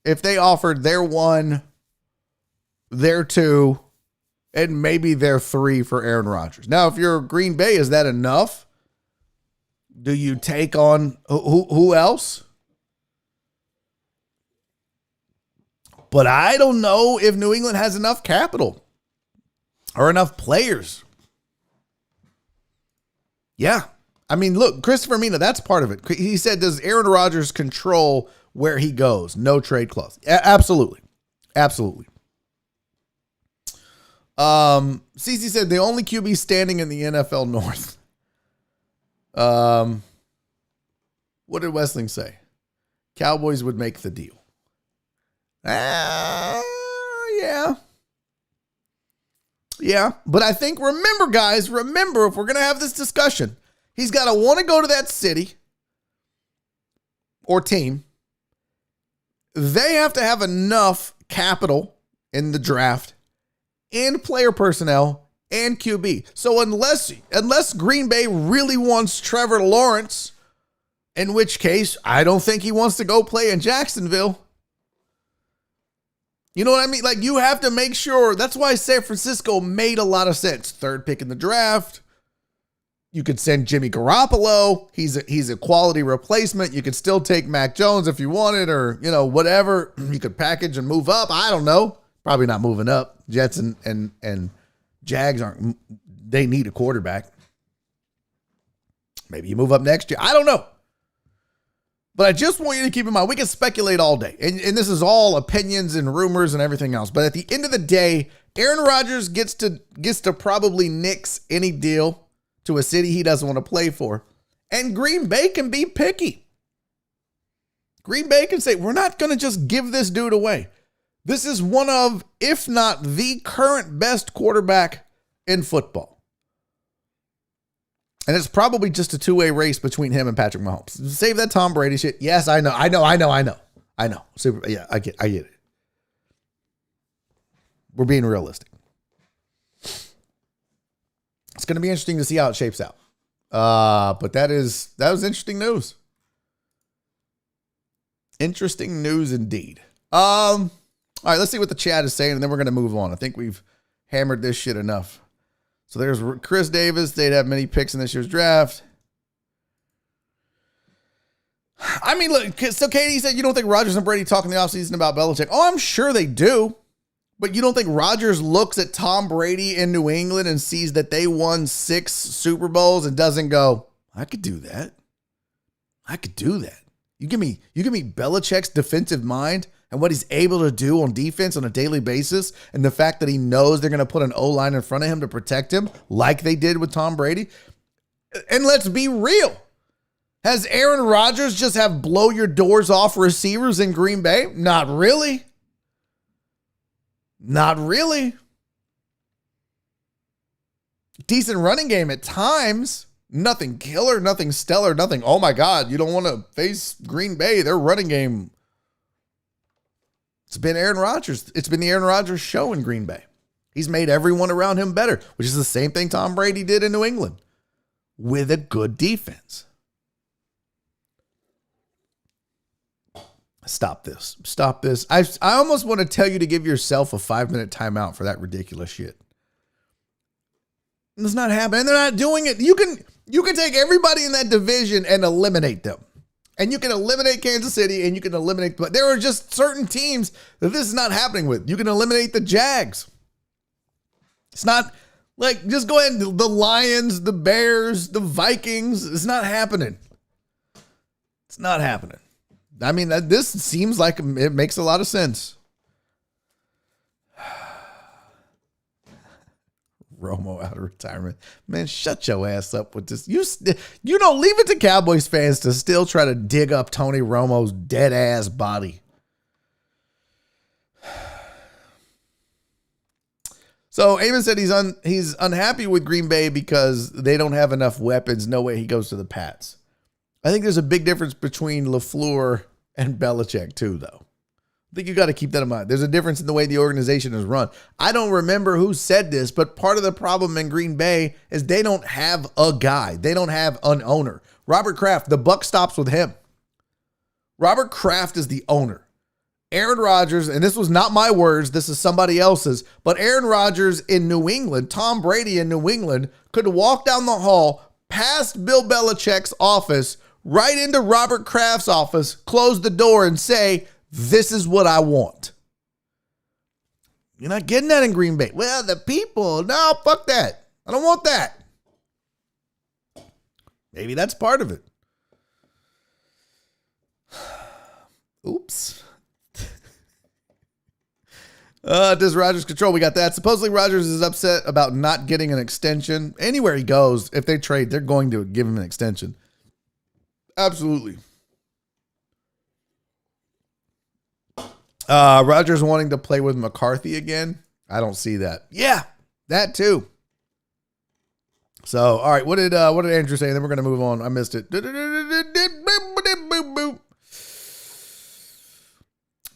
if they offered their 1, their 2, and maybe their 3 for Aaron Rodgers. Now, if you're Green Bay, is that enough? Do you take on who else? But I don't know if New England has enough capital or enough players. Yeah. I mean, look, Christopher Mina, that's part of it. He said, does Aaron Rodgers control where he goes? No trade clause. Absolutely. Absolutely. CC said the only QB standing in the NFL North. What did Westling say? Cowboys would make the deal. Yeah. Yeah. But I think, remember, guys, if we're going to have this discussion, he's got to want to go to that city or team. They have to have enough capital in the draft and player personnel and QB. So unless Green Bay really wants Trevor Lawrence, in which case I don't think he wants to go play in Jacksonville. You know what I mean? Like, you have to make sure. That's why San Francisco made a lot of sense. 3rd pick in the draft. You could send Jimmy Garoppolo. He's a quality replacement. You could still take Mac Jones if you wanted, or, whatever. You could package and move up. I don't know. Probably not moving up. Jets and Jags they need a quarterback. Maybe you move up next year. I don't know. But I just want you to keep in mind, we can speculate all day. And this is all opinions and rumors and everything else. But at the end of the day, Aaron Rodgers gets to probably nix any deal to a city he doesn't want to play for. And Green Bay can be picky. Green Bay can say, we're not going to just give this dude away. This is one of, if not the current best quarterback in football. And it's probably just a 2-way race between him and Patrick Mahomes. Save that Tom Brady shit. Yes, I know. Yeah, I get it. We're being realistic. It's going to be interesting to see how it shapes out. But that was interesting news. Interesting news indeed. All right, let's see what the chat is saying, and then we're going to move on. I think we've hammered this shit enough. So there's Chris Davis. They'd have many picks in this year's draft. I mean, look, so Katie said you don't think Rodgers and Brady talk in the offseason about Belichick. Oh, I'm sure they do. But you don't think Rodgers looks at Tom Brady in New England and sees that they won 6 Super Bowls and doesn't go, I could do that. I could do that. You give me Belichick's defensive mind and what he's able to do on defense on a daily basis, and the fact that he knows they're going to put an O-line in front of him to protect him like they did with Tom Brady. And let's be real. Has Aaron Rodgers just have blow your doors off receivers in Green Bay? Not really. Not really. Decent running game at times. Nothing killer, nothing stellar, nothing, oh my God, you don't want to face Green Bay. Their running game. It's been Aaron Rodgers. It's been the Aaron Rodgers show in Green Bay. He's made everyone around him better, which is the same thing Tom Brady did in New England with a good defense. Stop this. Stop this. I almost want to tell you to give yourself a 5-minute timeout for that ridiculous shit. It's not happening. They're not doing it. You can take everybody in that division and eliminate them. And you can eliminate Kansas City and you can eliminate, but there are just certain teams that this is not happening with. You can eliminate the Jags. It's not like, just go ahead and the Lions, the Bears, the Vikings. It's not happening. It's not happening. I mean, this seems like it makes a lot of sense. Romo out of retirement. Man, shut your ass up with this. You don't leave it to Cowboys fans to still try to dig up Tony Romo's dead ass body. So Eamon said he's unhappy with Green Bay because they don't have enough weapons. No way he goes to the Pats. I think there's a big difference between LaFleur and Belichick too, though. I think you got to keep that in mind. There's a difference in the way the organization is run. I don't remember who said this, but part of the problem in Green Bay is they don't have a guy. They don't have an owner. Robert Kraft, the buck stops with him. Robert Kraft is the owner. Aaron Rodgers, and this was not my words, this is somebody else's, but Aaron Rodgers in New England, Tom Brady in New England, could walk down the hall past Bill Belichick's office, right into Robert Kraft's office, close the door and say, "This is what I want." You're not getting that in Green Bay. Well, the people, no, fuck that. I don't want that. Maybe that's part of it. Oops. Does Rodgers control? We got that. Supposedly Rodgers is upset about not getting an extension. Anywhere he goes, if they trade, they're going to give him an extension. Absolutely. Rodgers wanting to play with McCarthy again. I don't see that. Yeah, that too. So, all right. What did Andrew say? And then we're going to move on. I missed it.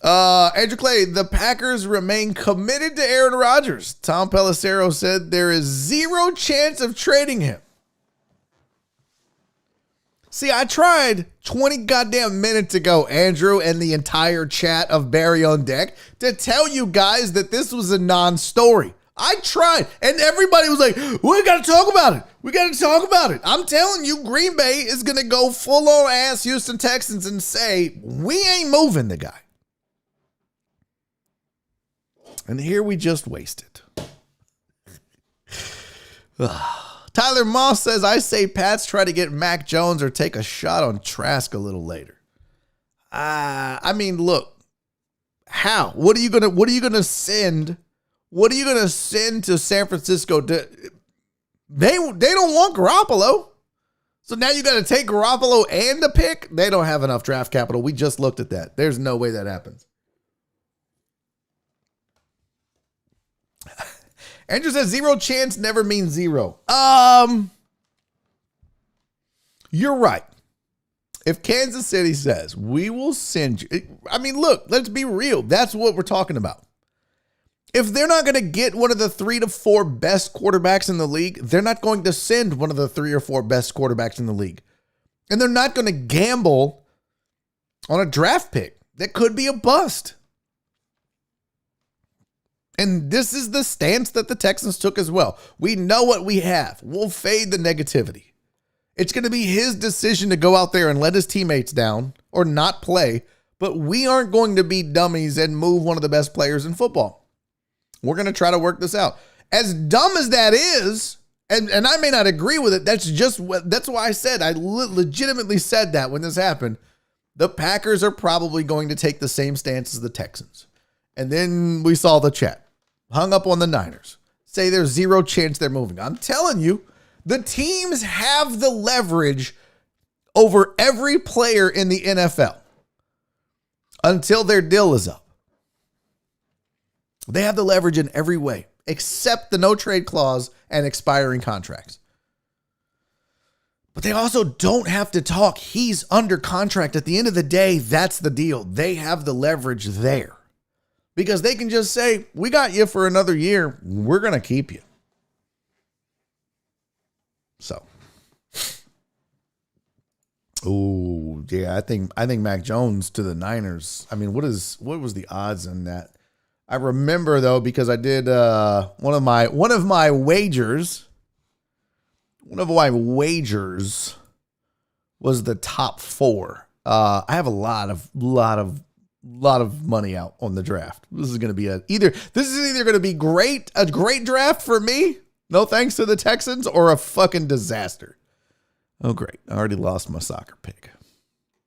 Andrew Clay, the Packers remain committed to Aaron Rodgers. Tom Pelissero said there is zero chance of trading him. See, I tried 20 goddamn minutes ago, Andrew, and the entire chat of Barry on Deck to tell you guys that this was a non-story. I tried, and everybody was like, we got to talk about it. We got to talk about it. I'm telling you, Green Bay is going to go full-on ass Houston Texans and say, we ain't moving the guy. And here we just wasted. Tyler Moss says, I say Pats try to get Mac Jones or take a shot on Trask a little later. I mean, look, how? What are you gonna send? What are you gonna send to San Francisco? They don't want Garoppolo. So now you got to take Garoppolo and a pick? They don't have enough draft capital. We just looked at that. There's no way that happens. Andrew says zero chance never means zero. You're right. If Kansas City says, we will send you. I mean, look, let's be real. That's what we're talking about. If they're not going to get one of the 3 to 4 best quarterbacks in the league, they're not going to send one of the 3 or 4 best quarterbacks in the league. And they're not going to gamble on a draft pick that could be a bust. And this is the stance that the Texans took as well. We know what we have. We'll fade the negativity. It's going to be his decision to go out there and let his teammates down or not play, but we aren't going to be dummies and move one of the best players in football. We're going to try to work this out. As dumb as that is, and I may not agree with it, that's why I said, I legitimately said that when this happened, the Packers are probably going to take the same stance as the Texans. And then we saw the chat. Hung up on the Niners. Say there's zero chance they're moving. I'm telling you, the teams have the leverage over every player in the NFL until their deal is up. They have the leverage in every way, except the no trade clause and expiring contracts. But they also don't have to talk. He's under contract. At the end of the day, that's the deal. They have the leverage there. Because they can just say, we got you for another year. We're going to keep you. So. Oh, yeah, I think Mac Jones to the Niners. I mean, what was the odds on that? I remember though, because I did one of my wagers was the top 4. I have a lot of lot of money out on the draft. This is going to be either going to be a great draft for me, no thanks to the Texans, or a fucking disaster. Oh, great. I already lost my soccer pick.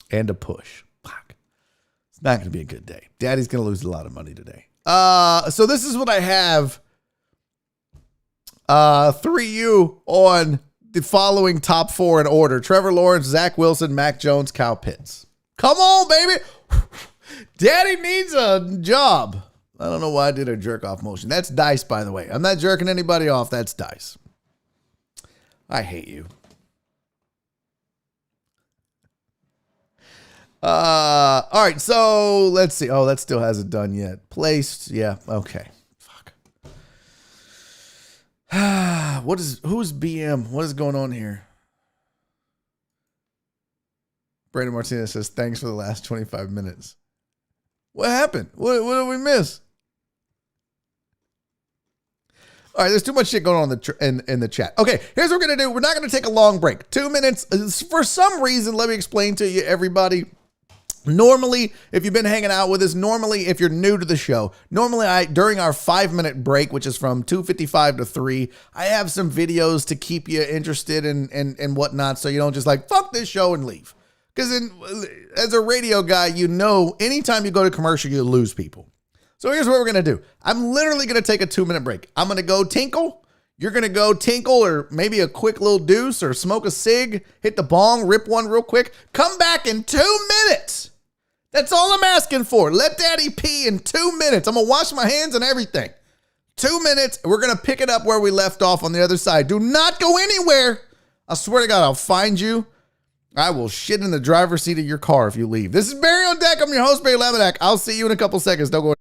And a push. Fuck. It's not going to be a good day. Daddy's going to lose a lot of money today. So this is what I have. 3U on the following top 4 in order. Trevor Lawrence, Zach Wilson, Mac Jones, Kyle Pitts. Come on, baby. Daddy needs a job. I don't know why I did a jerk off motion. That's Dice, by the way. I'm not jerking anybody off. That's Dice. I hate you. All right, so let's see. Oh, that still hasn't done yet. Placed. Yeah. Okay. Fuck. Who's BM? What is going on here? Brandon Martinez says, thanks for the last 25 minutes. What happened? What did we miss? All right, there's too much shit going on in the chat. Okay, here's what we're going to do. We're not going to take a long break. 2 minutes. For some reason, let me explain to you, everybody. Normally, if you've been hanging out with us, normally, if you're new to the show, normally during our 5-minute break, which is from 2:55 to 3, I have some videos to keep you interested and whatnot, so you don't just like, fuck this show and leave. Because as a radio guy, you know, anytime you go to commercial, you lose people. So here's what we're going to do. I'm literally going to take a 2-minute break. I'm going to go tinkle. You're going to go tinkle or maybe a quick little deuce or smoke a cig, hit the bong, rip one real quick. Come back in 2 minutes. That's all I'm asking for. Let Daddy pee in 2 minutes. I'm going to wash my hands and everything. 2 minutes. We're going to pick it up where we left off on the other side. Do not go anywhere. I swear to God, I'll find you. I will shit in the driver's seat of your car if you leave. This is Barry on Deck. I'm your host, Barry Laminack. I'll see you in a couple seconds. Don't go.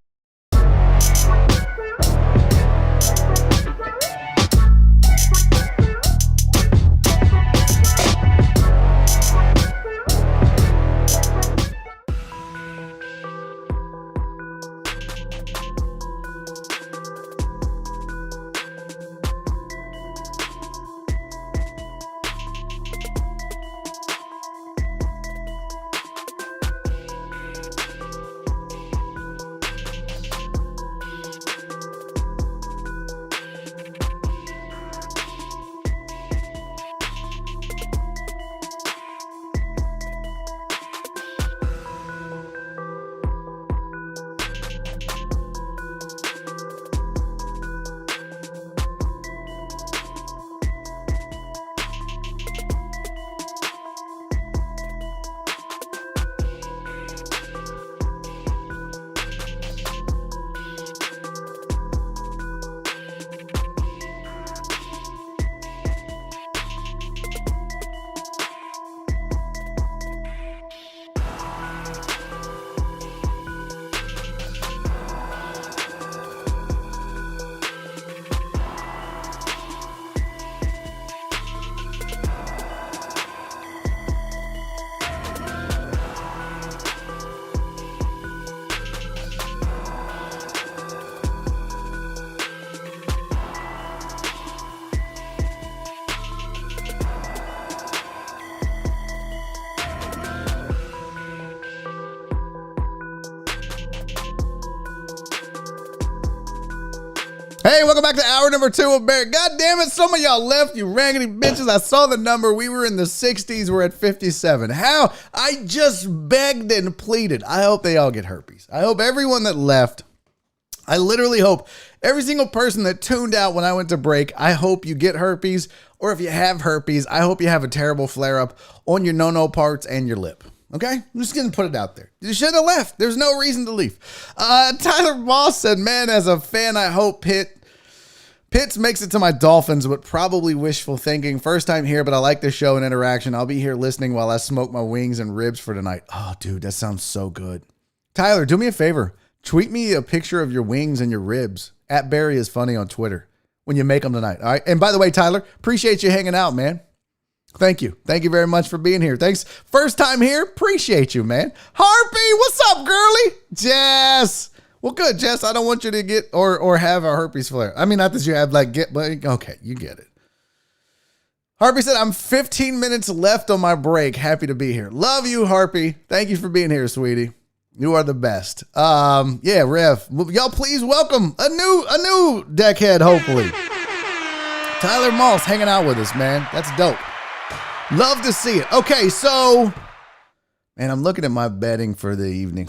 Hey, welcome back to hour number 2 of Barry. God damn it, some of y'all left, you raggedy bitches. I saw the number. We were in the 60s. We're at 57. How? I just begged and pleaded. I hope they all get herpes. I hope everyone that left, I literally hope every single person that tuned out when I went to break, I hope you get herpes. Or if you have herpes, I hope you have a terrible flare-up on your no-no parts and your lip. Okay? I'm just going to put it out there. You should have left. There's no reason to leave. Tyler Moss said, man, as a fan, I hope Pitts makes it to my Dolphins, but probably wishful thinking. First time here, but I like the show and interaction. I'll be here listening while I smoke my wings and ribs for tonight. Oh, dude, that sounds so good. Tyler, do me a favor. Tweet me a picture of your wings and your ribs. @Barry is funny on Twitter when you make them tonight. All right. And by the way, Tyler, appreciate you hanging out, man. Thank you. Thank you very much for being here. Thanks. First time here. Appreciate you, man. Harpy, what's up, girly? Jess. Well, good, Jess. I don't want you to get or have a herpes flare. I mean, not that you have but okay, you get it. Harpy said, I'm 15 minutes left on my break. Happy to be here. Love you, Harpy. Thank you for being here, sweetie. You are the best. Yeah, Rev. Y'all please welcome a new deckhead, hopefully. Tyler Moss hanging out with us, man. That's dope. Love to see it. Okay, so, man, I'm looking at my betting for the evening.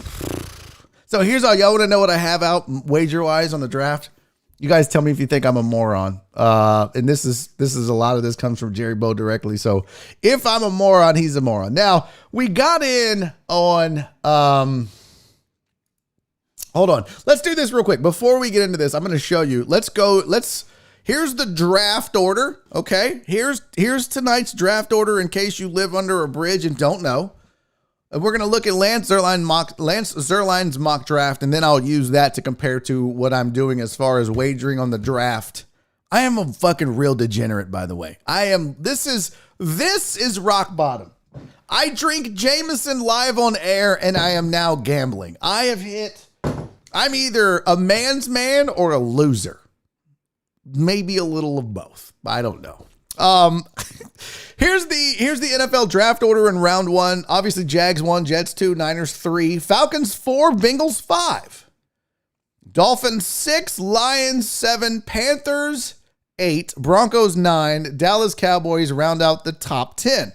So here's all. Y'all want to know what I have out wager-wise on the draft? You guys tell me if you think I'm a moron. And this is a lot of this comes from Jerry Bow directly. So if I'm a moron, he's a moron. Now, we got in on, hold on. Let's do this real quick. Before we get into this, I'm going to show you. Here's the draft order, okay? Here's tonight's draft order in case you live under a bridge and don't know. And we're going to look at Lance Zierlein's mock draft, and then I'll use that to compare to what I'm doing as far as wagering on the draft. I am a fucking real degenerate, by the way. This is rock bottom. I drink Jameson live on air, and I am now gambling. I'm either a man's man or a loser. Maybe a little of both. I don't know. Here's the NFL draft order in round 1. Obviously, Jags 1, Jets 2, Niners 3, Falcons 4, Bengals 5, Dolphins 6, Lions 7, Panthers 8, Broncos 9, Dallas Cowboys round out the top 10.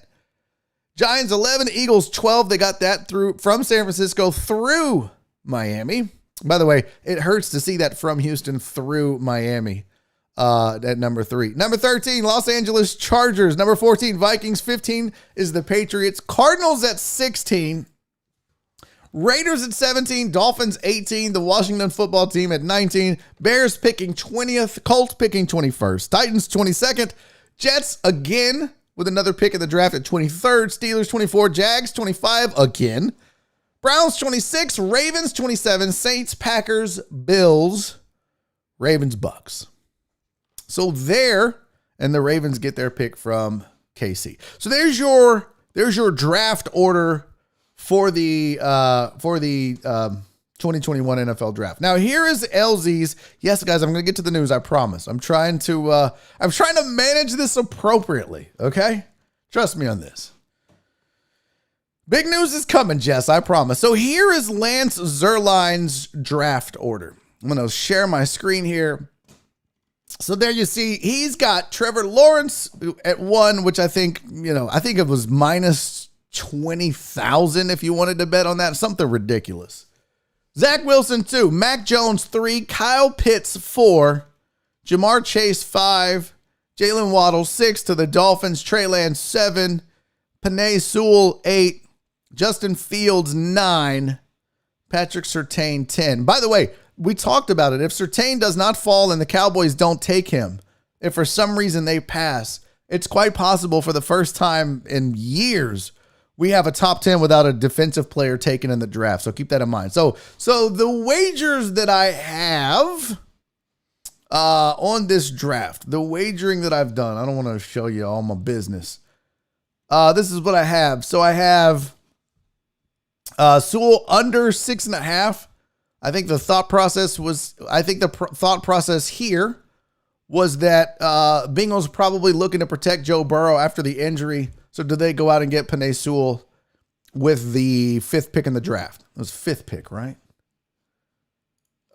Giants 11, Eagles 12. They got that from San Francisco through Miami. By the way, it hurts to see that from Houston through Miami. At number 3. Number 13, Los Angeles Chargers. Number 14, Vikings. 15 is the Patriots. Cardinals at 16. Raiders at 17. Dolphins 18. The Washington football team at 19. Bears picking 20th. Colts picking 21st. Titans 22nd. Jets again with another pick in the draft at 23rd. Steelers 24. Jags 25 again. Browns 26. Ravens 27. Saints, Packers, Bills, Ravens, Bucks. So and the Ravens get their pick from KC. So there's your draft order for the 2021 NFL draft. Now here is LZ's. Yes, guys, I'm going to get to the news. I promise. I'm trying to manage this appropriately. Okay, trust me on this. Big news is coming, Jess. I promise. So here is Lance Zierlein's draft order. I'm going to share my screen here. So there you see, he's got Trevor Lawrence at 1, which I think it was minus 20,000 if you wanted to bet on that. Something ridiculous. Zach Wilson 2, Mac Jones 3, Kyle Pitts 4, Jamar Chase 5, Jalen Waddle 6 to the Dolphins, Trey Lance 7, Penei Sewell 8, Justin Fields 9, Patrick Surtain 10. By the way, we talked about it. If Surtain does not fall and the Cowboys don't take him, if for some reason they pass, it's quite possible for the first time in years, we have a top 10 without a defensive player taken in the draft. So keep that in mind. So the wagers that I have on this draft, the wagering that I've done, I don't want to show you all my business. This is what I have. So I have Sewell under 6.5. I think the thought process here was that Bengals probably looking to protect Joe Burrow after the injury. So do they go out and get Penei Sewell with the 5th pick in the draft? It was 5th pick, right?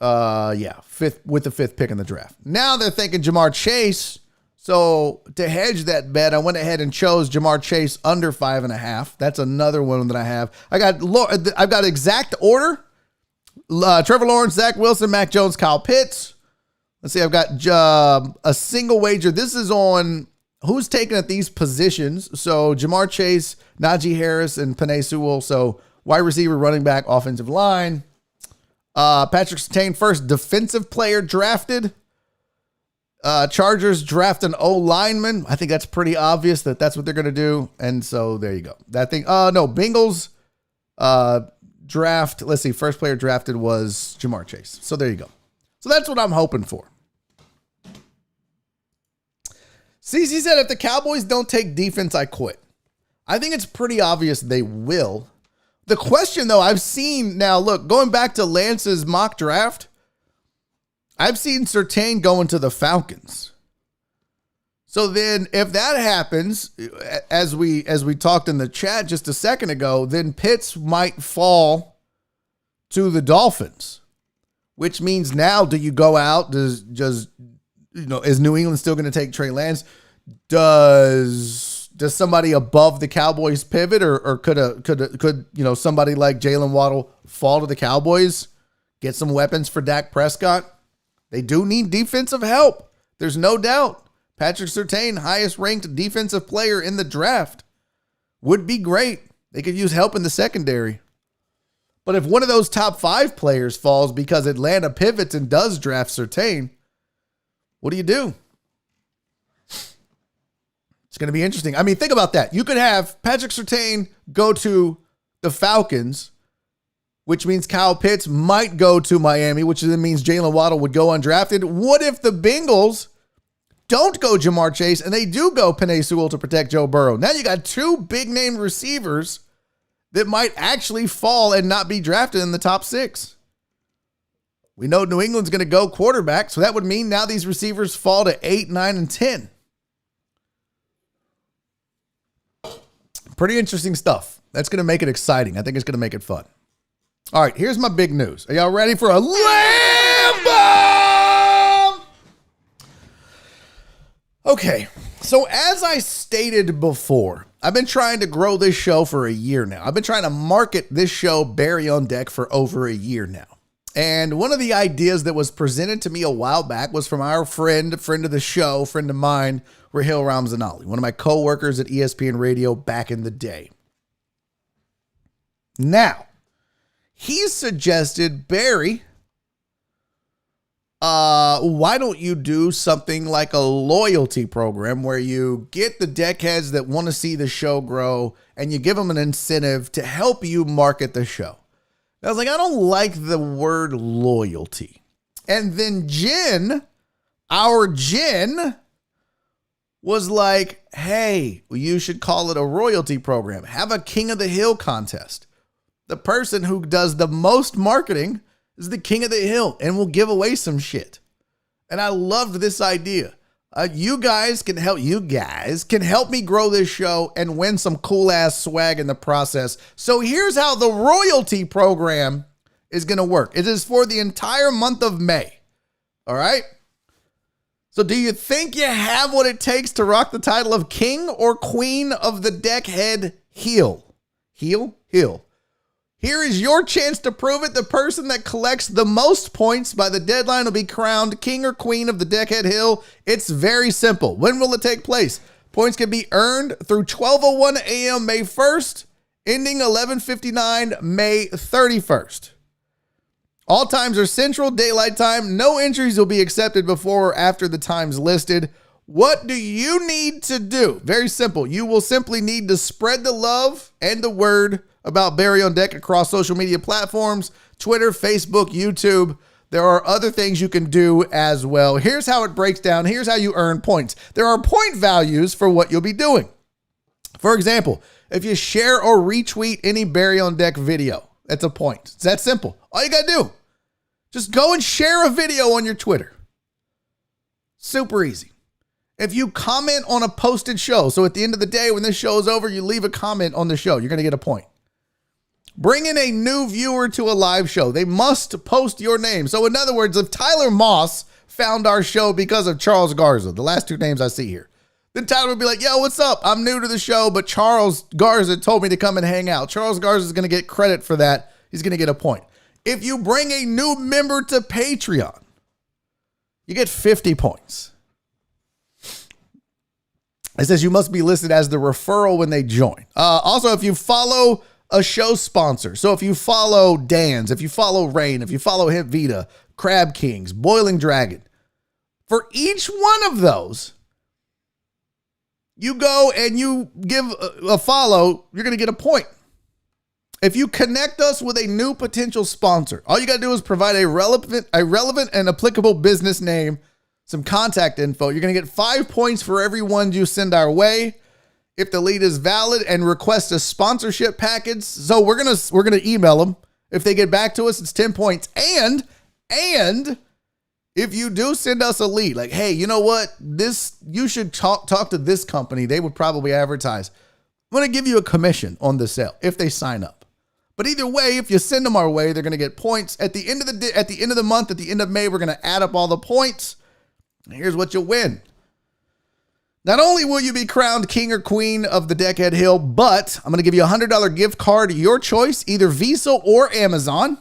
Yeah, 5th with the 5th pick in the draft. Now they're thinking Jamar Chase. So to hedge that bet, I went ahead and chose Jamar Chase under 5.5. That's another one that I have. I've got exact order. Trevor Lawrence, Zach Wilson, Mac Jones, Kyle Pitts. Let's see. I've got a single wager. This is on who's taken at these positions. So Jamar Chase, Najee Harris, and Penei Sewell. So wide receiver, running back, offensive line. Patrick Surtain, first defensive player drafted. Chargers draft an O lineman. I think that's pretty obvious that that's what they're going to do. And so there you go. That thing. No, Bengals draft. Let's see. First player drafted was Jamar Chase. So there you go. So that's what I'm hoping for. CC said, if the Cowboys don't take defense, I quit. I think it's pretty obvious they will. The question, though, I've seen now, look, going back to Lance's mock draft, I've seen Surtain going to the Falcons. So then if that happens, as we talked in the chat just a second ago, then Pitts might fall to the Dolphins, which means now, do you go out? Is New England still going to take Trey Lance? Does somebody above the Cowboys pivot, or could somebody like Jalen Waddle fall to the Cowboys, get some weapons for Dak Prescott? They do need defensive help. There's no doubt. Patrick Surtain, highest ranked defensive player in the draft, would be great. They could use help in the secondary. But if one of those top 5 players falls because Atlanta pivots and does draft Surtain, what do you do? It's going to be interesting. I mean, think about that. You could have Patrick Surtain go to the Falcons, which means Kyle Pitts might go to Miami, which then means Jalen Waddle would go undrafted. What if the Bengals don't go Jamar Chase and they do go Penei Sewell to protect Joe Burrow? Now you got 2 big-name receivers that might actually fall and not be drafted in the top 6. We know New England's going to go quarterback, so that would mean now these receivers fall to 8, 9, and 10. Pretty interesting stuff. That's going to make it exciting. I think it's going to make it fun. All right, here's my big news. Are y'all ready for a Lamb bomb? Okay, so as I stated before, I've been trying to grow this show for a year now. I've been trying to market this show, Barry on Deck, for over a year now. And one of the ideas that was presented to me a while back was from our friend of the show, friend of mine, Rahil Ramzanali, one of my co-workers at ESPN Radio back in the day. Now, he suggested, Barry, why don't you do something like a loyalty program where you get the deckheads that want to see the show grow and you give them an incentive to help you market the show? I was like, I don't like the word loyalty. And then Jen, our Jen, was like, hey, you should call it a royalty program. Have a King of the Hill contest. The person who does the most marketing is the King of the Hill, and we'll give away some shit. And I loved this idea. You guys can help me grow this show and win some cool ass swag in the process. So here's how the royalty program is going to work. It is for the entire month of May. All right. So do you think you have what it takes to rock the title of King or Queen of the Deckhead Heel? Heel? Here is your chance to prove it. The person that collects the most points by the deadline will be crowned King or Queen of the Deckhead Hill. It's very simple. When will it take place? Points can be earned through 12:01 a.m. May 1st, ending 11:59 May 31st. All times are Central Daylight Time. No entries will be accepted before or after the times listed. What do you need to do? Very simple. You will simply need to spread the love and the word about Barry on Deck across social media platforms, Twitter, Facebook, YouTube. There are other things you can do as well. Here's how it breaks down. Here's how you earn points. There are point values for what you'll be doing. For example, if you share or retweet any Barry on Deck video, that's a point. It's that simple. All you got to do, just go and share a video on your Twitter. Super easy. If you comment on a posted show, so at the end of the day, when this show is over, you leave a comment on the show, you're going to get a point. Bring in a new viewer to a live show. They must post your name. So in other words, if Tyler Moss found our show because of Charles Garza, the last 2 names I see here, then Tyler would be like, yo, what's up? I'm new to the show, but Charles Garza told me to come and hang out. Charles Garza is going to get credit for that. He's going to get a point. If you bring a new member to Patreon, you get 50 points. It says you must be listed as the referral when they join. Also, if you follow a show sponsor, so if you follow Dan's, if you follow Rain, if you follow Hip Vita, Crab Kings, Boiling Dragon, for each one of those, you go and you give a follow, you're going to get a point. If you connect us with a new potential sponsor, all you got to do is provide a relevant and applicable business name, some contact info. You're going to get 5 points for every one you send our way. If the lead is valid, and request a sponsorship package. So we're gonna email them. If they get back to us, it's 10 points. And if you do send us a lead, like, hey, you know what? You should talk to this company. They would probably advertise. I'm gonna give you a commission on the sale if they sign up. But either way, if you send them our way, they're going to get points. At the end of the month, at the end of May, we're going to add up all the points. And here's what you'll win. Not only will you be crowned king or queen of the Deckhead Hill, but I'm going to give you a $100 gift card, your choice, either Visa or Amazon.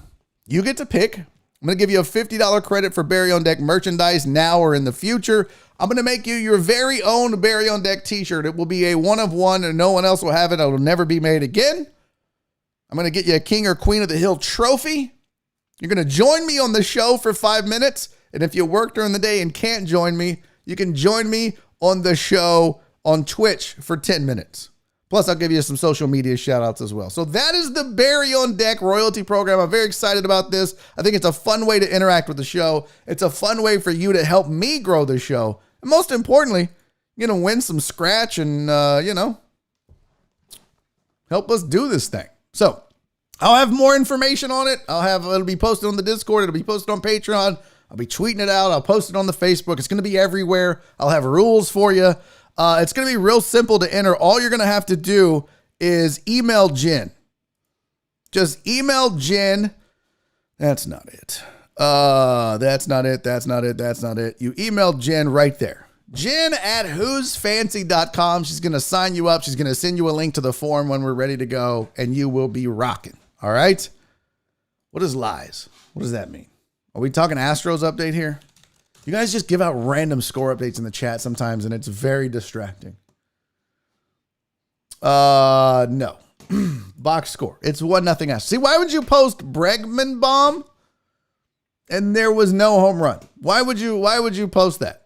You get to pick. I'm going to give you a $50 credit for Barry on Deck merchandise now or in the future. I'm going to make you your very own Barry on Deck t-shirt. It will be a one of one and no one else will have it. It will never be made again. I'm going to get you a king or queen of the hill trophy. You're going to join me on the show for 5 minutes. And if you work during the day and can't join me, you can join me on the show on Twitch for 10 minutes. Plus, I'll give you some social media shout outs as well. So that is the Barry on Deck royalty program. I'm very excited about this. I think it's a fun way to interact with the show. It's a fun way for you to help me grow the show. And most importantly, you're going to win some scratch and, help us do this thing. So I'll have more information on it. It'll be posted on the Discord. It'll be posted on Patreon. I'll be tweeting it out. I'll post it on the Facebook. It's going to be everywhere. I'll have rules for you. It's going to be real simple to enter. All you're going to have to do is email Jen. Just email Jen. That's not it. That's not it. You email Jen right there. Jen at whosfancy.com. She's going to sign you up. She's going to send you a link to the form when we're ready to go, and you will be rocking. All right? What is lies? What does that mean? Are we talking Astros update here? You guys just give out random score updates in the chat sometimes, and it's very distracting. No. Box score. It's 1-0 Astros. See, why would you post Bregman bomb and there was no home run? Why would you post that?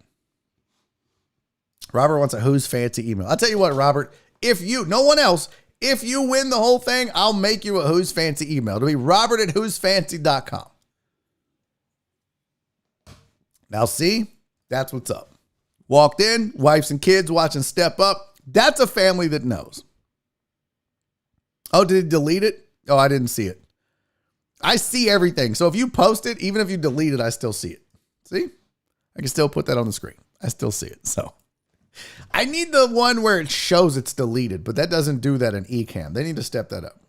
Robert wants a Who's Fancy email. I'll tell you what, Robert, if you win the whole thing, I'll make you a Who's Fancy email. It'll be Robert at whosfancy.com. Now, see, that's what's up. Walked in, wives and kids watching Step Up. That's a family that knows. Oh, did he delete it? Oh, I didn't see it. I see everything. So if you post it, even if you delete it, I still see it. See? I can still put that on the screen. I still see it. So I need the one where it shows it's deleted, but that doesn't do that in Ecamm. They need to step that up.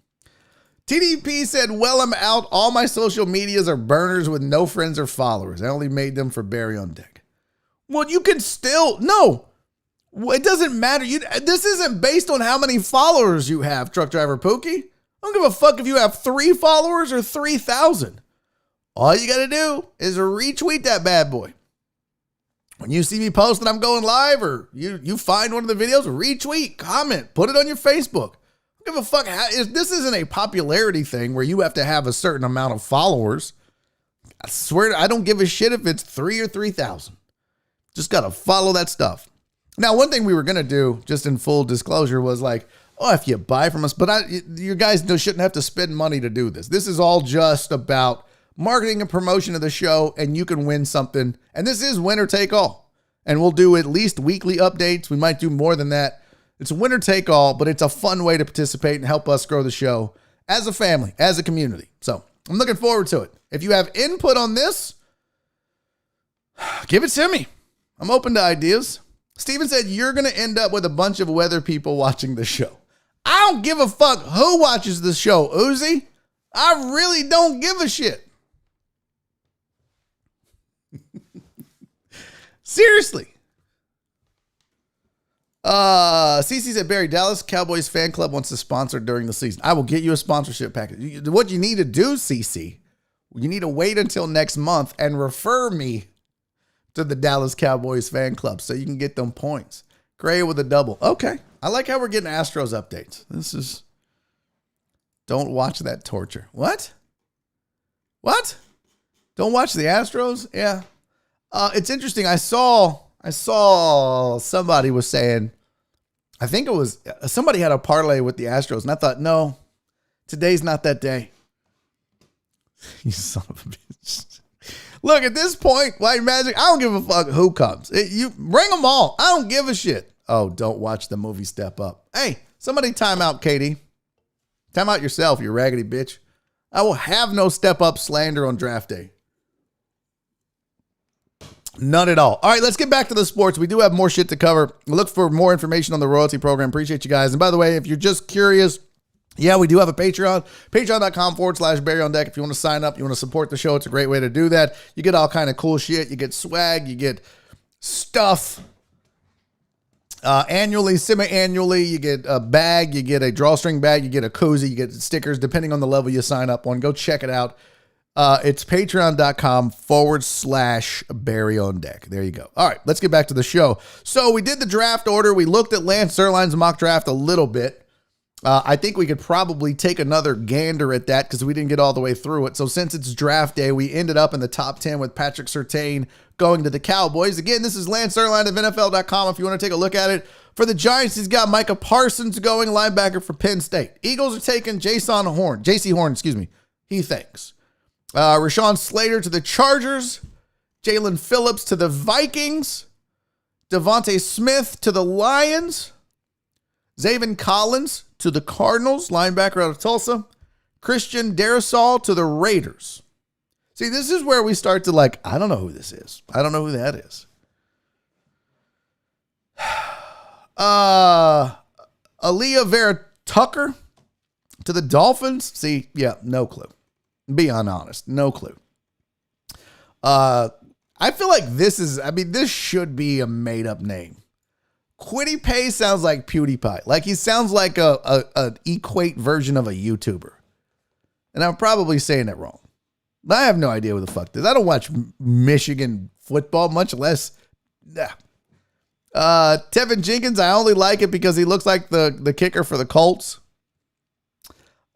TDP said, well, I'm out. All my social medias are burners with no friends or followers. I only made them for Barry on Deck. Well, you can still, no, it doesn't matter. This isn't based on how many followers you have, Truck Driver Pookie. I don't give a fuck if you have 3 followers or 3,000. All you got to do is retweet that bad boy. When you see me post that I'm going live, or you find one of the videos, retweet, comment, put it on your Facebook. Give a fuck. This isn't a popularity thing where you have to have a certain amount of followers. I swear, I don't give a shit if it's 3 or 3,000. Just got to follow that stuff. Now, one thing we were going to do, just in full disclosure, was like, oh, if you buy from us, but you guys shouldn't have to spend money to do this. This is all just about marketing and promotion of the show, and you can win something. And this is winner take all. And we'll do at least weekly updates. We might do more than that. It's winner take all, but it's a fun way to participate and help us grow the show as a family, as a community. So I'm looking forward to it. If you have input on this, give it to me. I'm open to ideas. Steven said, you're going to end up with a bunch of weather people watching the show. I don't give a fuck who watches the show, Uzi. I really don't give a shit. Seriously. CC said, Barry, Dallas Cowboys fan club wants to sponsor during the season. I will get you a sponsorship package. What you need to do, CC, you need to wait until next month and refer me to the Dallas Cowboys fan club so you can get them points. Gray with a double. Okay. I like how we're getting Astros updates. Don't watch that torture. What? Don't watch the Astros? Yeah. It's interesting. I saw somebody was saying, I think it was somebody had a parlay with the Astros, and I thought, no, today's not that day. You son of a bitch. Look, at this point, White Magic, I don't give a fuck who comes. You bring them all. I don't give a shit. Oh, don't watch the movie Step Up. Hey, somebody time out, Katie. Time out yourself, you raggedy bitch. I will have no Step Up slander on draft day. None at all. All right, let's get back to the sports. We do have more shit to cover. Look for more information on the royalty program. Appreciate you guys. And by the way, if you're just curious, Yeah, we do have a Patreon, patreon.com/Barry on Deck. If you want to sign up, you want to support the show, it's a great way to do that. You get all kind of cool shit. You get swag, you get stuff annually, semi-annually. You get a bag, you get a drawstring bag, you get a cozy, you get stickers, depending on the level you sign up on. Go check it out. It's patreon.com/Barry on Deck. There you go. All right, let's get back to the show. So we did the draft order. We looked at Lance Zierlein's mock draft a little bit. I think we could probably take another gander at that because we didn't get all the way through it. So since it's draft day, we ended up in the top 10 with Patrick Surtain going to the Cowboys. Again, this is Lance Zierlein of NFL.com if you want to take a look at it. For the Giants, he's got Micah Parsons going, linebacker for Penn State. Eagles are taking J.C. Horn, he thinks. Rashawn Slater to the Chargers. Jalen Phillips to the Vikings. Devontae Smith to the Lions. Zaven Collins to the Cardinals, linebacker out of Tulsa. Christian Darrisaw to the Raiders. See, this is where we start to I don't know who this is. I don't know who that is. Aaliyah Vera Tucker to the Dolphins. See, yeah, no clue. Beyond honest, no clue. I feel like this should be a made up name. Quiddy Pay sounds like PewDiePie. Like he sounds like an equate version of a YouTuber. And I'm probably saying it wrong. I have no idea what the fuck this is. I don't watch Michigan football, much less. Tevin Jenkins, I only like it because he looks like the kicker for the Colts.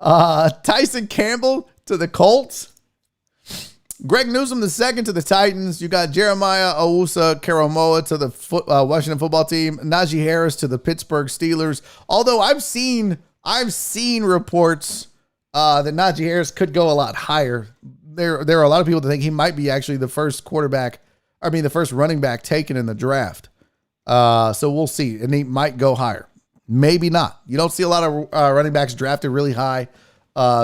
Tyson Campbell to the Colts. Greg Newsome II to the Titans. You got Jeremiah Owusu-Koramoah to the Washington football team. Najee Harris to the Pittsburgh Steelers. Although I've seen reports that Najee Harris could go a lot higher. There are a lot of people that think he might be actually the first running back taken in the draft. So we'll see. And he might go higher. Maybe not. You don't see a lot of running backs drafted really high.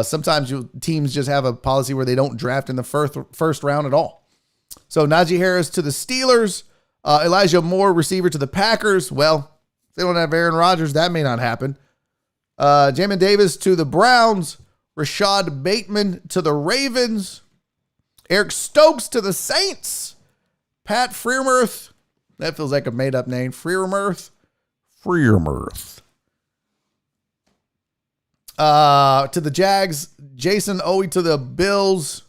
Sometimes teams just have a policy where they don't draft in the first round at all. So Najee Harris to the Steelers, Elijah Moore, receiver to the Packers. Well, if they don't have Aaron Rodgers, that may not happen. Jamin Davis to the Browns, Rashad Bateman to the Ravens, Eric Stokes to the Saints, Pat Freiermuth. That feels like a made up name. Freiermuth. To the Jags, Jason Owe to the Bills,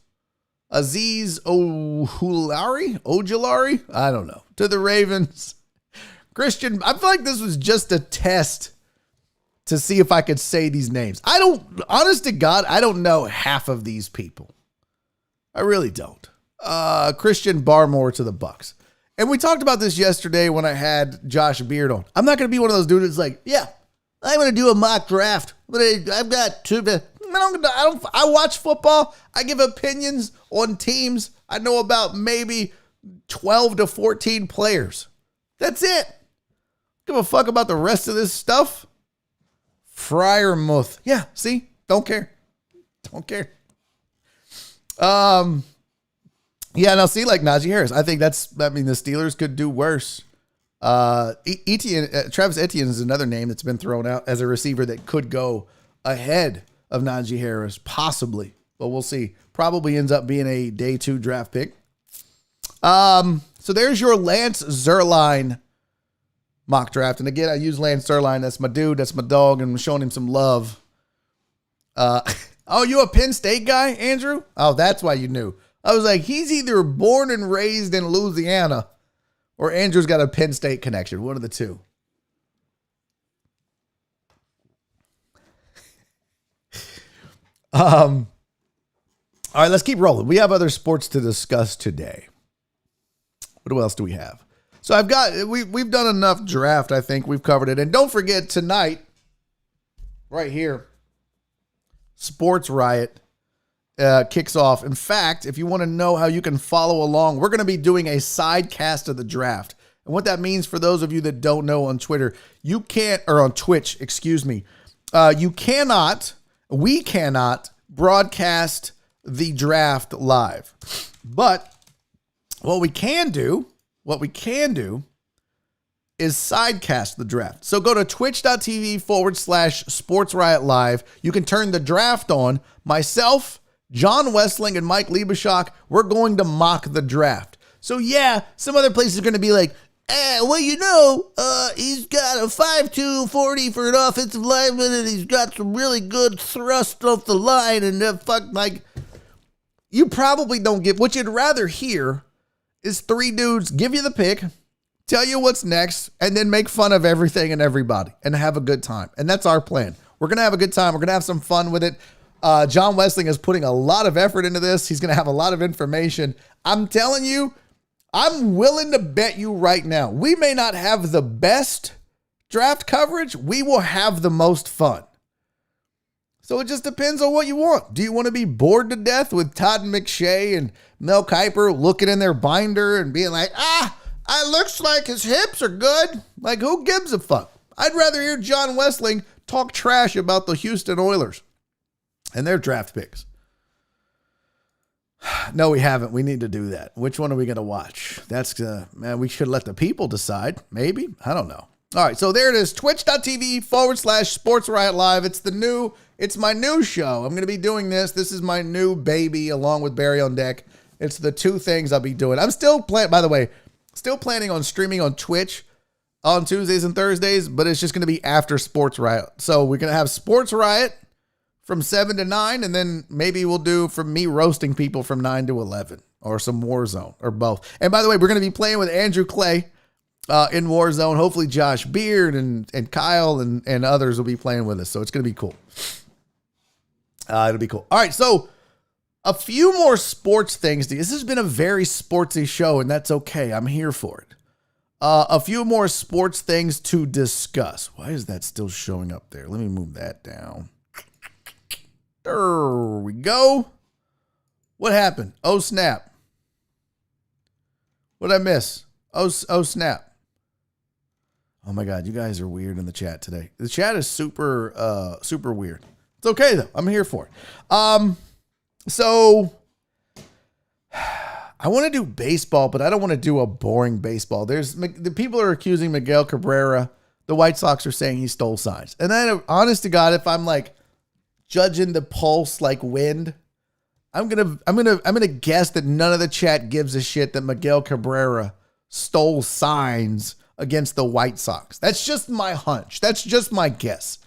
Azeez Ojulari, I don't know, to the Ravens. Christian, I feel like this was just a test to see if I could say these names. Honest to God, I don't know half of these people. I really don't. Christian Barmore to the Bucks. And we talked about this yesterday when I had Josh Beard on. I'm not going to be one of those dudes that's like, yeah, I'm going to do a mock draft. But I've got two. I watch football. I give opinions on teams. I know about maybe 12 to 14 players. That's it. Give a fuck about the rest of this stuff. Freiermuth. Yeah, see? Don't care. Yeah, now see, like Najee Harris. I think the Steelers could do worse. Travis Etienne is another name that's been thrown out as a receiver that could go ahead of Najee Harris, possibly, but we'll see. Probably ends up being a day 2 draft pick. So there's your Lance Zierlein mock draft. And again, I use Lance Zierlein. That's my dude. That's my dog. And I'm showing him some love. Oh, you a Penn State guy, Andrew? Oh, that's why you knew. I was like, he's either born and raised in Louisiana or Andrew's got a Penn State connection. One of the two. All right, let's keep rolling. We have other sports to discuss today. What else do we have? So we've done enough draft. I think we've covered it. And don't forget tonight, right here, Sports Riot kicks off. In fact, if you want to know how you can follow along, we're going to be doing a side cast of the draft. And what that means for those of you that don't know on Twitter, on Twitch, we cannot broadcast the draft live. But what we can do is sidecast the draft. So go to twitch.tv/Sports Riot Live. You can turn the draft on. Myself, John Westling, and Mike Liebeshock, we're going to mock the draft. So yeah, some other places are going to be like, well, he's got a 5'2", 40 for an offensive lineman, and he's got some really good thrust off the line, and you probably don't get, what you'd rather hear is three dudes give you the pick, tell you what's next, and then make fun of everything and everybody and have a good time. And that's our plan. We're going to have a good time. We're going to have some fun with it. John Westling is putting a lot of effort into this. He's going to have a lot of information. I'm telling you, I'm willing to bet you right now, we may not have the best draft coverage. We will have the most fun. So it just depends on what you want. Do you want to be bored to death with Todd McShay and Mel Kiper looking in their binder and being like, it looks like his hips are good. Like, who gives a fuck? I'd rather hear John Westling talk trash about the Houston Oilers and their draft picks. No, we haven't. We need to do that. Which one are we going to watch? That's, man, we should let the people decide. Maybe. I don't know. All right. So there it is. Twitch.tv/Sports Riot Live. It's my new show. I'm going to be doing this. This is my new baby along with Barry on Deck. It's the two things I'll be doing. I'm still planning on streaming on Twitch on Tuesdays and Thursdays, but it's just going to be after Sports Riot. So we're going to have Sports Riot from 7 to 9, and then maybe we'll do from me roasting people from 9 to 11, or some Warzone, or both. And by the way, we're going to be playing with Andrew Clay in Warzone. Hopefully Josh Beard and Kyle and others will be playing with us. So it's going to be cool. It'll be cool. All right, so a few more sports things. This has been a very sportsy show, and that's okay. I'm here for it. A few more sports things to discuss. Why is that still showing up there? Let me move that down. There we go. What happened? Oh, snap. What did I miss? Oh, snap. Oh my God, you guys are weird in the chat today. The chat is super weird. It's okay though. I'm here for it. So I want to do baseball, but I don't want to do a boring baseball. The people are accusing Miguel Cabrera. The White Sox are saying he stole signs. And then, honest to God, if I'm like judging the pulse like wind, I'm gonna guess that none of the chat gives a shit that Miguel Cabrera stole signs against the White Sox. That's just my hunch. That's just my guess.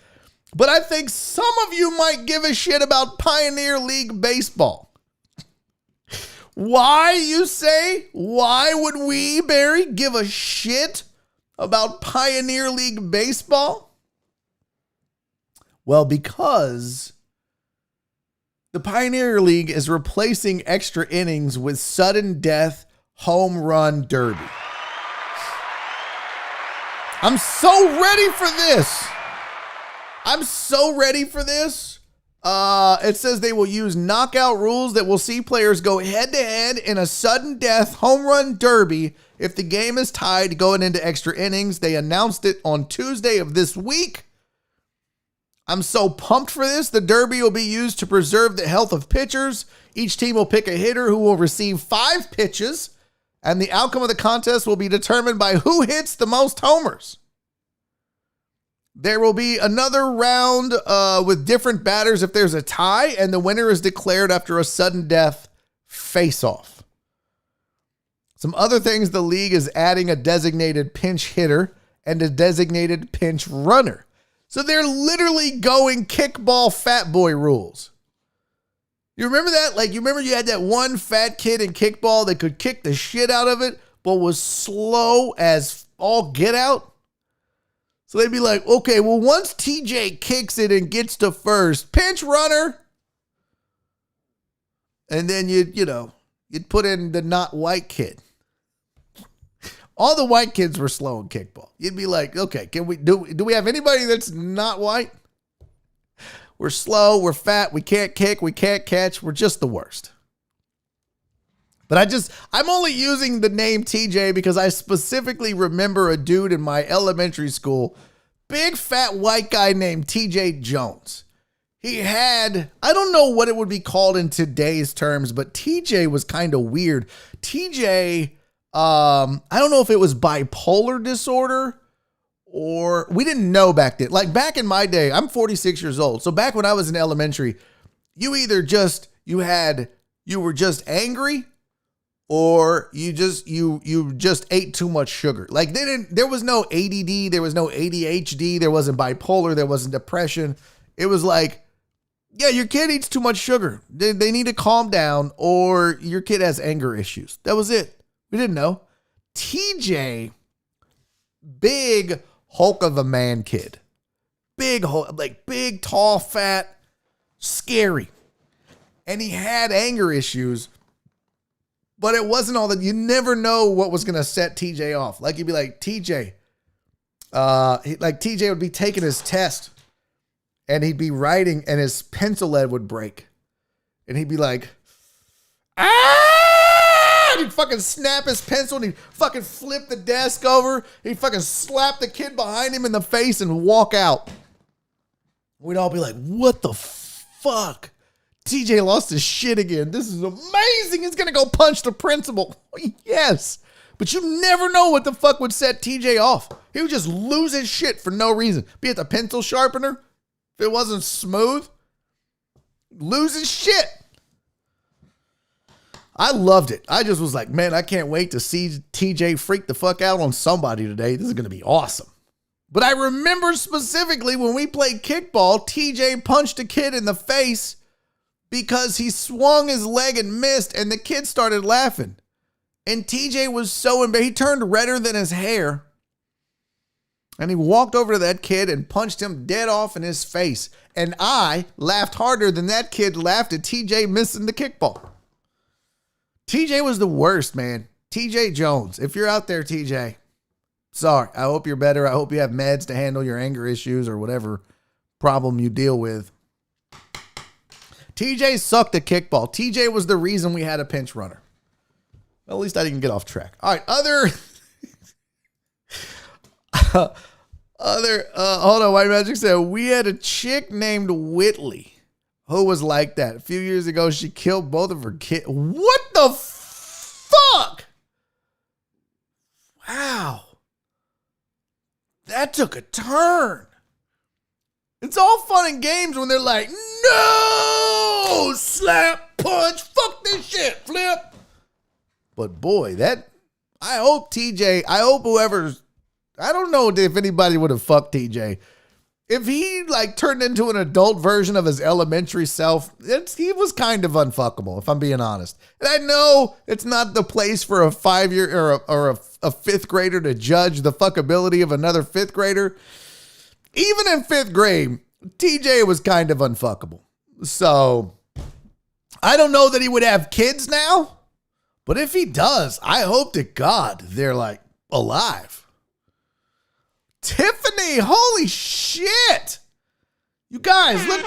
But I think some of you might give a shit about Pioneer League baseball. Why, you say? Why would we, Barry, give a shit about Pioneer League baseball? Well, because the Pioneer League is replacing extra innings with sudden death home run derby. I'm so ready for this. It says they will use knockout rules that will see players go head-to-head in a sudden death home run derby if the game is tied going into extra innings. They announced it on Tuesday of this week. I'm so pumped for this. The derby will be used to preserve the health of pitchers. Each team will pick a hitter who will receive 5 pitches, and the outcome of the contest will be determined by who hits the most homers. There will be another round with different batters if there's a tie, and the winner is declared after a sudden death face-off. Some other things, the league is adding a designated pinch hitter and a designated pinch runner. So they're literally going kickball fat boy rules. You remember that? Like, you remember you had that one fat kid in kickball that could kick the shit out of it, but was slow as all get out? So they'd be like, okay, well, once TJ kicks it and gets to first, pinch runner. And then you'd put in the not white kid. All the white kids were slow in kickball. You'd be like, okay, do we have anybody that's not white? We're slow, we're fat, we can't kick, we can't catch, we're just the worst. But I'm only using the name TJ because I specifically remember a dude in my elementary school, big fat white guy named TJ Jones. He had, I don't know what it would be called in today's terms, but TJ was kind of weird. TJ, I don't know if it was bipolar disorder or we didn't know back then. Like back in my day, I'm 46 years old. So back when I was in elementary, you either you were just angry or you just ate too much sugar. Like there was no ADD, there was no ADHD, there wasn't bipolar, there wasn't depression. It was like, yeah, your kid eats too much sugar. They need to calm down or your kid has anger issues. That was it. We didn't know. TJ, big Hulk of a man kid. Big, tall, fat, scary. And he had anger issues, but it wasn't all that. You never know what was going to set TJ off. Like, you'd be like, TJ, TJ would be taking his test and he'd be writing and his pencil lead would break. And he'd be like, ah! And he'd fucking snap his pencil and he'd fucking flip the desk over. He'd fucking slap the kid behind him in the face and walk out. We'd all be like, what the fuck? TJ lost his shit again. This is amazing. He's going to go punch the principal. Yes. But you never know what the fuck would set TJ off. He would just lose his shit for no reason. Be it the pencil sharpener. If it wasn't smooth, lose his shit. I loved it. I just was like, man, I can't wait to see TJ freak the fuck out on somebody today. This is going to be awesome. But I remember specifically when we played kickball, TJ punched a kid in the face because he swung his leg and missed, and the kid started laughing. And TJ was so embarrassed. He turned redder than his hair. And he walked over to that kid and punched him dead off in his face. And I laughed harder than that kid laughed at TJ missing the kickball. TJ was the worst, man. TJ Jones. If you're out there, TJ, sorry. I hope you're better. I hope you have meds to handle your anger issues or whatever problem you deal with. TJ sucked at kickball. TJ was the reason we had a pinch runner. Well, at least I didn't get off track. All right, hold on, White Magic said, we had a chick named Whitley who was like that. A few years ago, she killed both of her kids. What the fuck? Wow. That took a turn. It's all fun and games when they're like, no, slap, punch, fuck this shit, flip. But boy, I hope whoever's, I don't know if anybody would have fucked TJ. If he turned into an adult version of his elementary self, he was kind of unfuckable, if I'm being honest. And I know it's not the place for a 5-year or a fifth grader to judge the fuckability of another fifth grader. Even in fifth grade, TJ was kind of unfuckable. So I don't know that he would have kids now, but if he does, I hope to God they're alive. Tiffany, holy shit. You guys, look.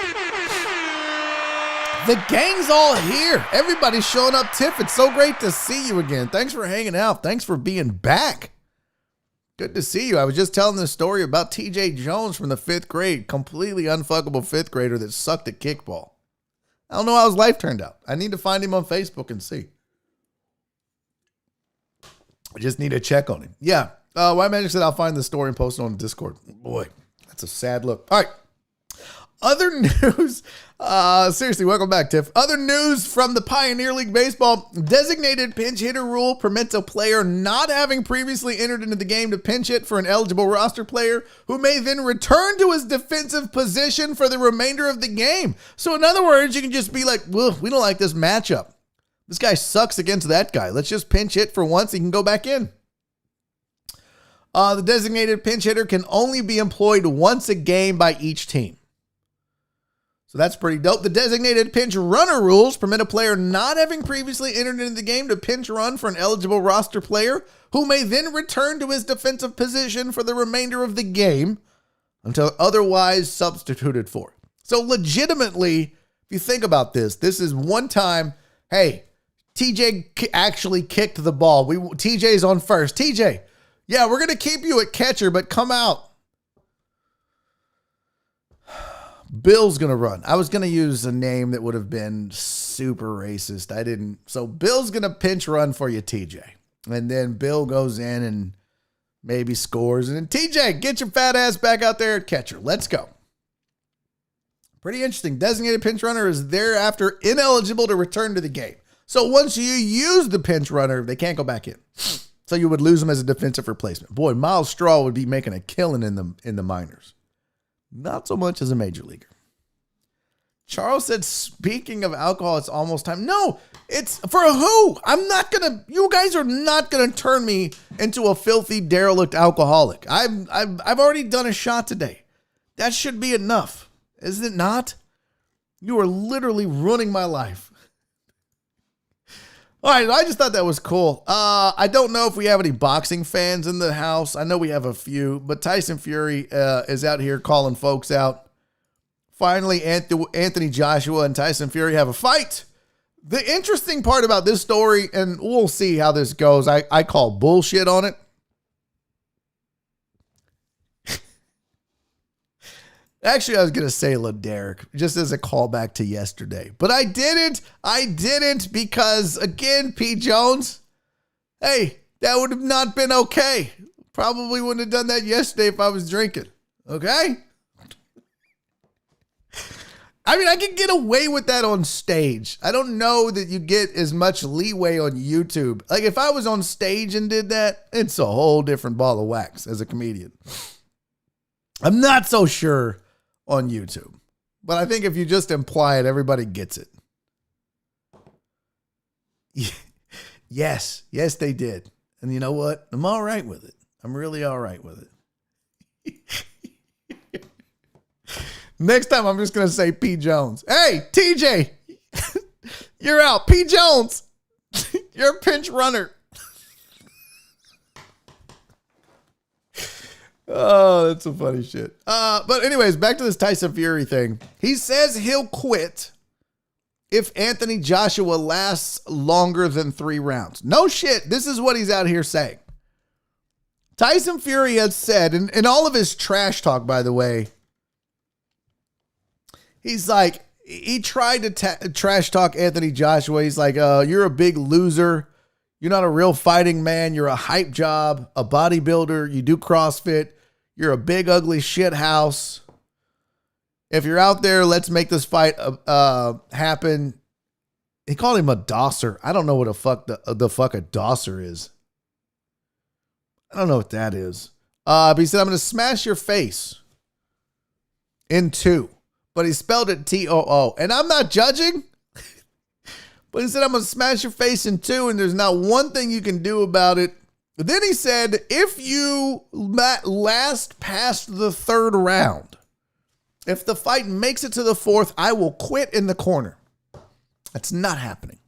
The gang's all here. Everybody's showing up. Tiff, it's so great to see you again. Thanks for hanging out. Thanks for being back. Good to see you. I was just telling this story about TJ Jones from the fifth grade. Completely unfuckable fifth grader that sucked at kickball. I don't know how his life turned out. I need to find him on Facebook and see. I just need to check on him. Yeah. White Magic said I'll find the story and post it on Discord. Boy, that's a sad look. All right. Other news. Seriously, welcome back, Tiff. Other news from the Pioneer League Baseball. Designated pinch hitter rule permits a player not having previously entered into the game to pinch hit for an eligible roster player who may then return to his defensive position for the remainder of the game. So in other words, you can just be like, well, we don't like this matchup. This guy sucks against that guy. Let's just pinch hit for once. He can go back in. The designated pinch hitter can only be employed once a game by each team. So that's pretty dope. The designated pinch runner rules permit a player not having previously entered into the game to pinch run for an eligible roster player who may then return to his defensive position for the remainder of the game until otherwise substituted for. So legitimately, if you think about this, this is one time, hey, TJ actually kicked the ball. TJ's on first. TJ, yeah, we're going to keep you at catcher, but come out. Bill's going to run. I was going to use a name that would have been super racist. I didn't. So Bill's going to pinch run for you, TJ. And then Bill goes in and maybe scores. And then TJ, get your fat ass back out there at catcher. Let's go. Pretty interesting. Designated pinch runner is thereafter ineligible to return to the game. So once you use the pinch runner, they can't go back in. So you would lose him as a defensive replacement. Boy, Miles Straw would be making a killing in the minors. Not so much as a major leaguer. Charles said, speaking of alcohol, it's almost time. No, it's for who? You guys are not going to turn me into a filthy, derelict alcoholic. I've already done a shot today. That should be enough. Is it not? You are literally ruining my life. All right, I just thought that was cool. I don't know if we have any boxing fans in the house. I know we have a few, but Tyson Fury is out here calling folks out. Finally, Anthony Joshua and Tyson Fury have a fight. The interesting part about this story, and we'll see how this goes, I call bullshit on it. Actually, I was going to say LaDerrick, just as a callback to yesterday. But I didn't because, again, Pete Jones, hey, that would have not been okay. Probably wouldn't have done that yesterday if I was drinking. Okay? I mean, I can get away with that on stage. I don't know that you get as much leeway on YouTube. Like, if I was on stage and did that, it's a whole different ball of wax as a comedian. I'm not so sure on YouTube. But I think if you just imply it, everybody gets it. Yes, they did. And you know what? I'm all right with it. I'm really all right with it. Next time, I'm just going to say Pete Jones. Hey, TJ, you're out. Pete Jones, you're a pinch runner. Oh, that's some funny shit. But anyways, back to this Tyson Fury thing. He says he'll quit if Anthony Joshua lasts longer than 3 rounds. No shit. This is what he's out here saying. Tyson Fury has said, and in all of his trash talk, by the way, he's like, he tried to trash talk Anthony Joshua. He's like, you're a big loser. You're not a real fighting man. You're a hype job, a bodybuilder. You do CrossFit. You're a big, ugly shit house. If you're out there, let's make this fight happen. He called him a dosser. I don't know what the fuck a dosser is. I don't know what that is. But he said, I'm going to smash your face in 2. But he spelled it T-O-O. And I'm not judging. But he said, I'm going to smash your face in 2, and there's not one thing you can do about it. But then he said, if you last past the 3rd round, if the fight makes it to the 4th, I will quit in the corner. That's not happening.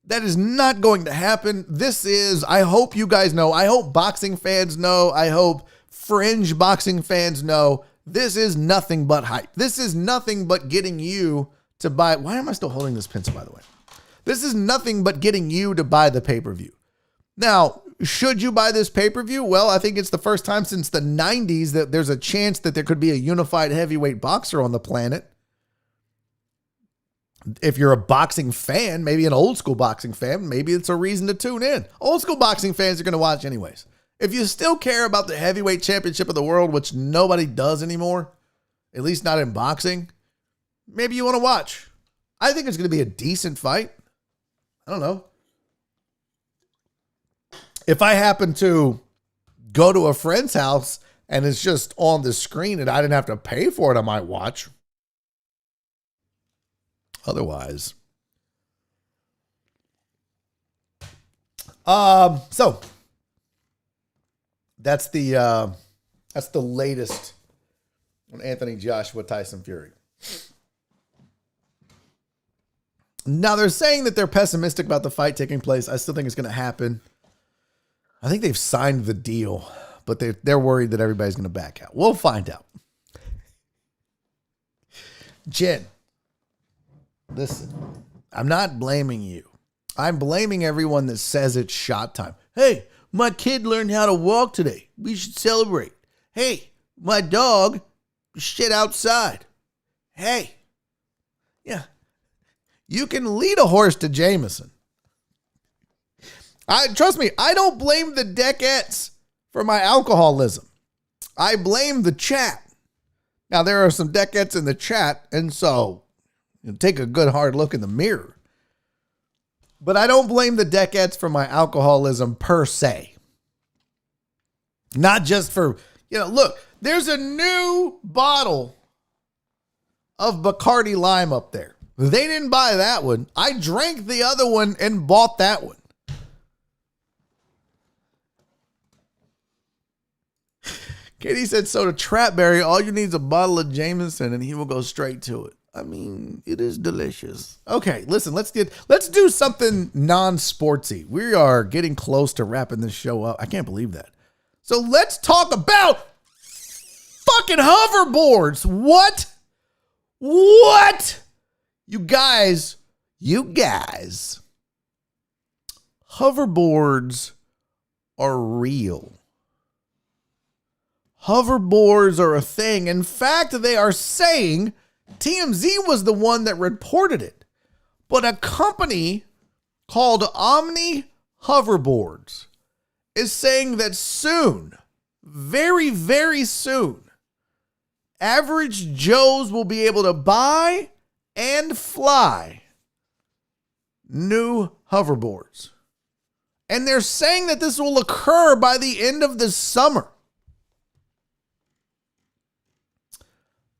That is not going to happen. This is, I hope you guys know, I hope boxing fans know, I hope fringe boxing fans know, this is nothing but hype. This is nothing but getting you to buy. Why am I still holding this pencil, by the way? This is nothing but getting you to buy the pay-per-view. Now, should you buy this pay-per-view? Well, I think it's the first time since the 90s that there's a chance that there could be a unified heavyweight boxer on the planet. If you're a boxing fan, maybe an old school boxing fan, maybe it's a reason to tune in. Old school boxing fans are going to watch anyways. If you still care about the heavyweight championship of the world, which nobody does anymore, at least not in boxing, maybe you want to watch. I think it's going to be a decent fight. I don't know. If I happen to go to a friend's house and it's just on the screen and I didn't have to pay for it, I might watch. Otherwise. So that's the latest on Anthony Joshua, Tyson Fury. Now they're saying that they're pessimistic about the fight taking place. I still think it's going to happen. I think they've signed the deal, but they're worried that everybody's going to back out. We'll find out. Jen, listen, I'm not blaming you. I'm blaming everyone that says it's shot time. Hey, my kid learned how to walk today. We should celebrate. Hey, my dog shit outside. Hey, yeah, you can lead a horse to Jameson. Trust me, I don't blame the Deckettes for my alcoholism. I blame the chat. Now, there are some deckheads in the chat, and so take a good hard look in the mirror. But I don't blame the deckheads for my alcoholism per se. Not just for, look, there's a new bottle of Bacardi Lime up there. They didn't buy that one. I drank the other one and bought that one. Katie said, so to trap Barry, all you need is a bottle of Jameson and he will go straight to it. I mean, it is delicious. Okay, listen, let's do something non-sportsy. We are getting close to wrapping this show up. I can't believe that. So let's talk about fucking hoverboards. What? You guys, hoverboards are real. Hoverboards are a thing. In fact, they are saying, TMZ was the one that reported it, but a company called OMNI Hoverboards is saying that soon, very, very soon, average Joes will be able to buy and fly new hoverboards. And they're saying that this will occur by the end of the summer.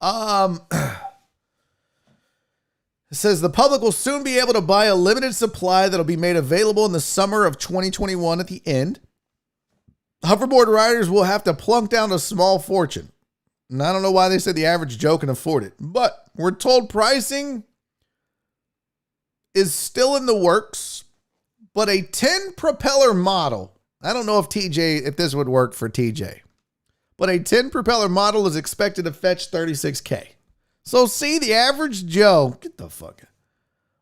It says the public will soon be able to buy a limited supply that'll be made available in the summer of 2021 at the end. Hoverboard riders will have to plunk down a small fortune. And I don't know why they said the average Joe can afford it, but we're told pricing is still in the works, but a 10 propeller model, I don't know if this would work for TJ, but a 10 propeller model is expected to fetch $36K. So see, the average Joe, get the fuck out.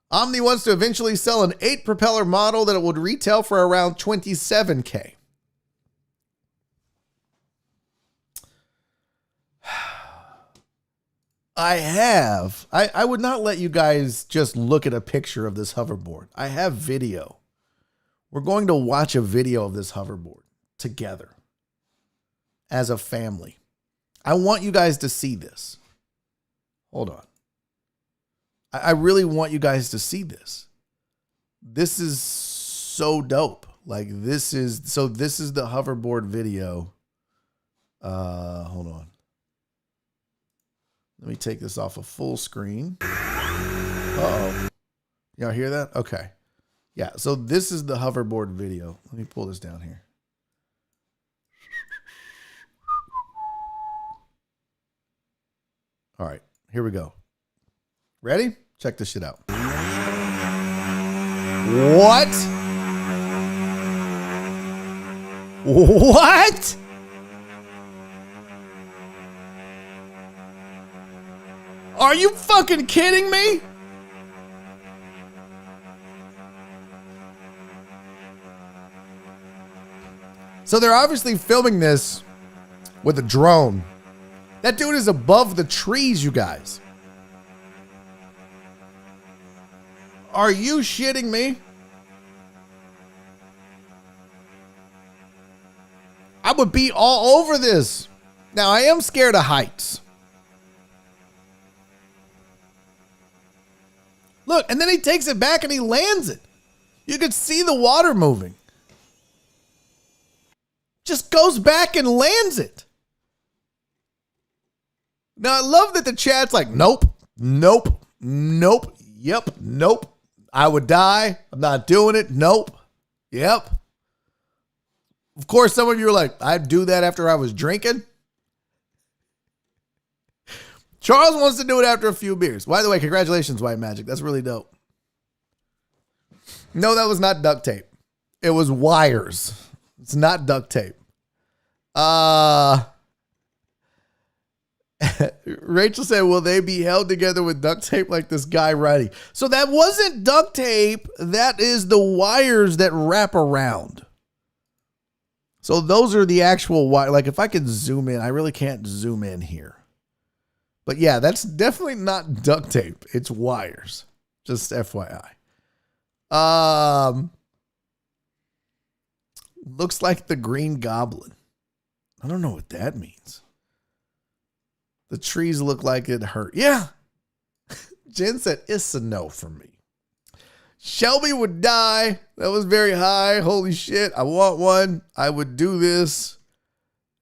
Omni wants to eventually sell an 8 propeller model that it would retail for around $27K. I would not let you guys just look at a picture of this hoverboard. I have video. We're going to watch a video of this hoverboard together as a family. I want you guys to see this. Hold on. I really want you guys to see this. This is so dope. This is the hoverboard video. Hold on. Let me take this off of full screen. Uh-oh. Y'all hear that? Okay. Yeah, so this is the hoverboard video. Let me pull this down here. All right, here we go. Ready? Check this shit out. What? What? Are you fucking kidding me? So they're obviously filming this with a drone. That dude is above the trees, you guys. Are you shitting me? I would be all over this. Now, I am scared of heights. Look, and then he takes it back and he lands it. You could see the water moving. Just goes back and lands it. Now, I love that the chat's like, nope, nope, nope, yep, nope. I would die. I'm not doing it. Nope. Yep. Of course, some of you are like, I'd do that after I was drinking. Charles wants to do it after a few beers. By the way, congratulations, White Magic. That's really dope. No, that was not duct tape. It was wires. It's not duct tape. Rachel said, will they be held together with duct tape like this guy writing? So that wasn't duct tape. That is the wires that wrap around. So those are the actual wires. Like if I could zoom in, I really can't zoom in here. But yeah, that's definitely not duct tape. It's wires. Just FYI. Looks like the Green Goblin. I don't know what that means. The trees look like it hurt. Yeah. Jen said it's a no for me. Shelby would die. That was very high. Holy shit. I want one. I would do this.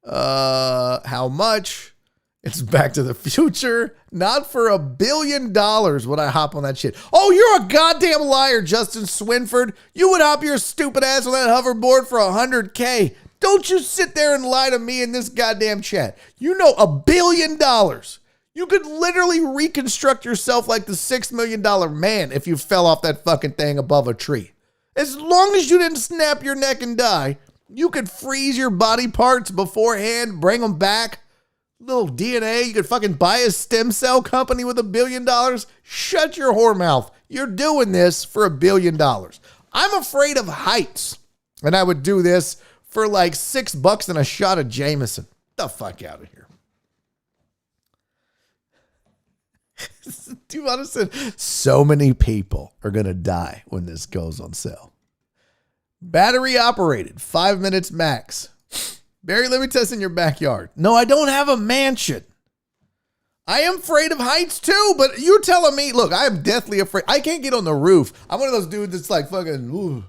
How much? It's Back to the Future. Not for $1 billion would I hop on that shit. Oh, you're a goddamn liar, Justin Swinford. You would hop your stupid ass on that hoverboard for $100K. Don't you sit there and lie to me in this goddamn chat. You know $1 billion. You could literally reconstruct yourself like the $6 million man if you fell off that fucking thing above a tree. As long as you didn't snap your neck and die, you could freeze your body parts beforehand, bring them back. Little DNA, you could fucking buy a stem cell company with $1 billion. Shut your whore mouth. You're doing this for $1 billion. I'm afraid of heights, and I would do this for like $6 and a shot of Jameson. Get the fuck out of here. Dude, honestly, so many people are going to die when this goes on sale. Battery operated, 5 minutes max. Barry, let me test in your backyard. No, I don't have a mansion. I am afraid of heights too, but you're telling me, look, I am deathly afraid. I can't get on the roof. I'm one of those dudes that's like fucking, ooh.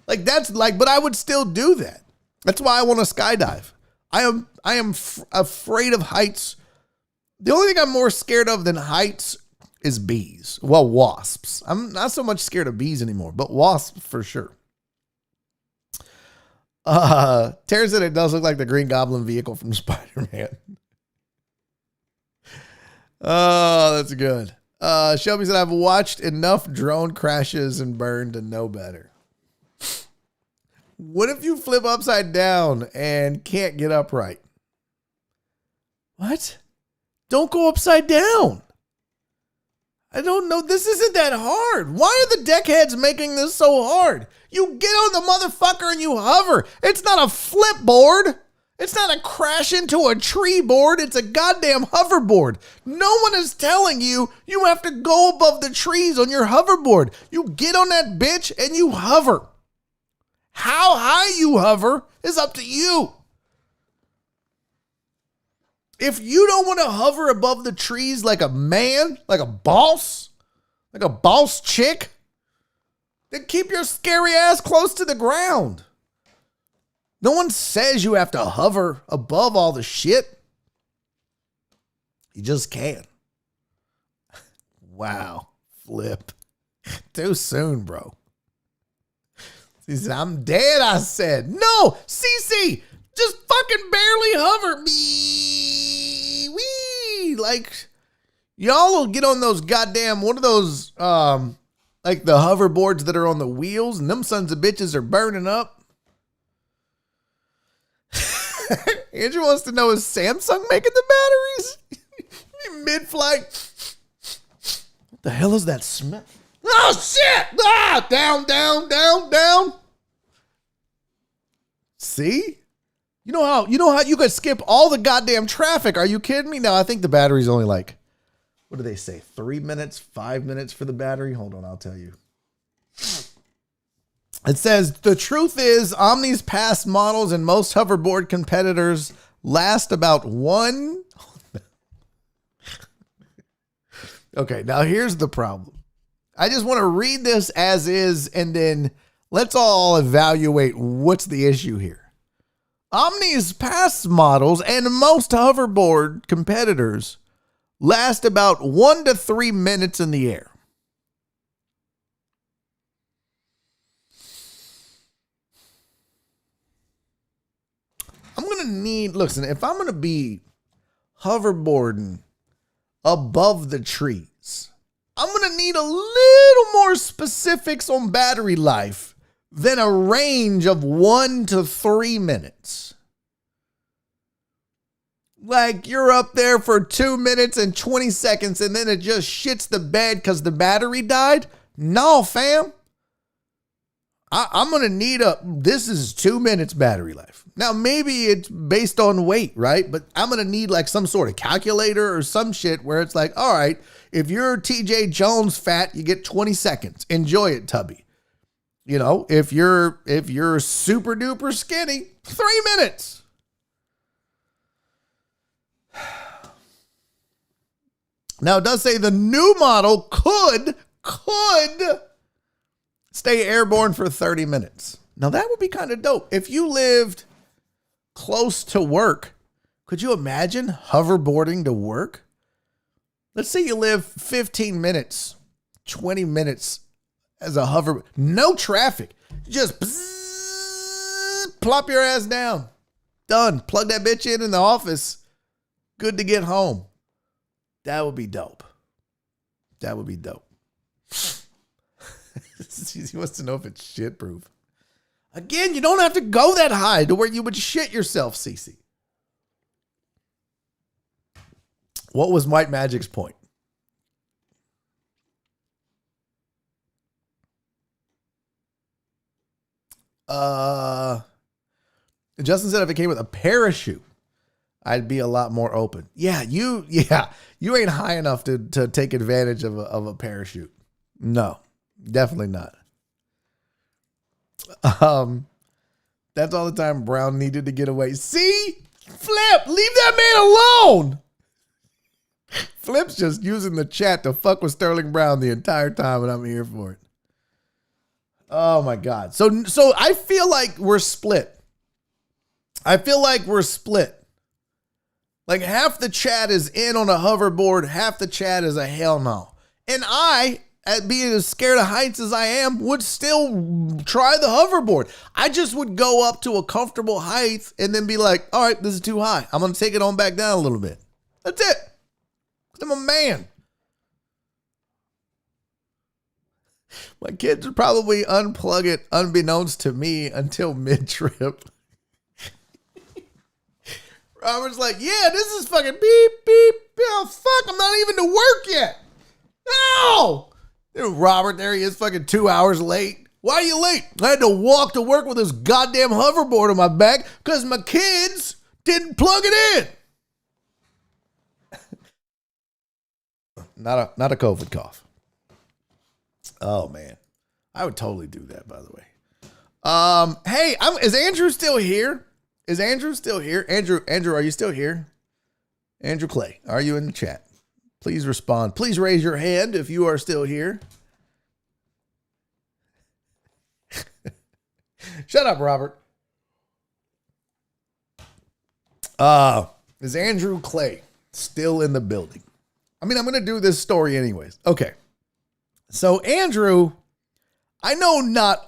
Like that's like, but I would still do that. That's why I want to skydive. I am afraid of heights. The only thing I'm more scared of than heights is bees. Well, wasps. I'm not so much scared of bees anymore, but wasps for sure. Terry said it does look like the Green Goblin vehicle from Spider-Man. Oh, that's good. Shelby said, I've watched enough drone crashes and burned to know better. What if you flip upside down and can't get upright? What? Don't go upside down. I don't know. This isn't that hard. Why are the deckheads making this so hard? You get on the motherfucker and you hover. It's not a flip board. It's not a crash into a tree board. It's a goddamn hoverboard. No one is telling you you have to go above the trees on your hoverboard. You get on that bitch and you hover. How high you hover is up to you. If you don't want to hover above the trees like a man, like a boss chick, then keep your scary ass close to the ground. No one says you have to hover above all the shit. You just can't. Wow. Flip. Too soon, bro. He said, I'm dead, I said. No, CC, just fucking barely hover. Wee. Like, y'all will get on those goddamn, one of those, like the hoverboards that are on the wheels, and them sons of bitches are burning up. Andrew wants to know, is Samsung making the batteries? Mid-flight. What the hell is that smell? Oh, shit! Ah, down. See? You know how you could skip all the goddamn traffic. Are you kidding me? No, I think the battery's only like, what do they say? 3 minutes, 5 minutes for the battery? Hold on, I'll tell you. It says, the truth is, Omni's past models and most hoverboard competitors last about one. Okay, now here's the problem. I just want to read this as is, and then let's all evaluate what's the issue here. Omni's past models and most hoverboard competitors last about 1 to 3 minutes in the air. I'm going to need, listen, if I'm going to be hoverboarding above the trees, I'm going to need a little more specifics on battery life than a range of 1 to 3 minutes. Like you're up there for 2 minutes and 20 seconds and then it just shits the bed because the battery died? No, fam. I'm going to need this is 2 minutes battery life. Now, maybe it's based on weight, right? But I'm going to need like some sort of calculator or some shit where it's like, all right, if you're TJ Jones fat, you get 20 seconds. Enjoy it, Tubby. You know, if you're super duper skinny, 3 minutes. Now, it does say the new model could stay airborne for 30 minutes. Now, that would be kind of dope. If you lived close to work, could you imagine hoverboarding to work? Let's say you live 15 minutes, 20 minutes as a hover. No traffic. Just plop your ass down. Done. Plug that bitch in the office. Good to get home. That would be dope. That would be dope. He wants to know if it's shit proof. Again, you don't have to go that high to where you would shit yourself, Cece. What was White Magic's point? Justin said if it came with a parachute, I'd be a lot more open. Yeah, you ain't high enough to take advantage of a parachute. No, definitely not. That's all the time Brown needed to get away. See? Flip, leave that man alone. Flip's just using the chat to fuck with Sterling Brown the entire time, and I'm here for it. Oh my God. So I feel like we're split. Like half the chat is in on a hoverboard, half the chat is a hell no. And I, at being as scared of heights as I am, would still try the hoverboard. I just would go up to a comfortable height and then be like, all right, this is too high. I'm going to take it on back down a little bit. That's it. I'm a man. My kids would probably unplug it unbeknownst to me until mid-trip. Robert's like, yeah, this is fucking beep, beep. Oh, fuck, I'm not even to work yet. No! And Robert, there he is, fucking 2 hours late. Why are you late? I had to walk to work with this goddamn hoverboard on my back because my kids didn't plug it in. Not a COVID cough. Oh, man. I would totally do that, by the way. Hey, is Andrew still here? Andrew, are you still here? Andrew Clay, are you in the chat? Please respond. Please raise your hand if you are still here. Shut up, Robert. Is Andrew Clay still in the building? I mean, I'm going to do this story anyways. Okay. So Andrew, I know not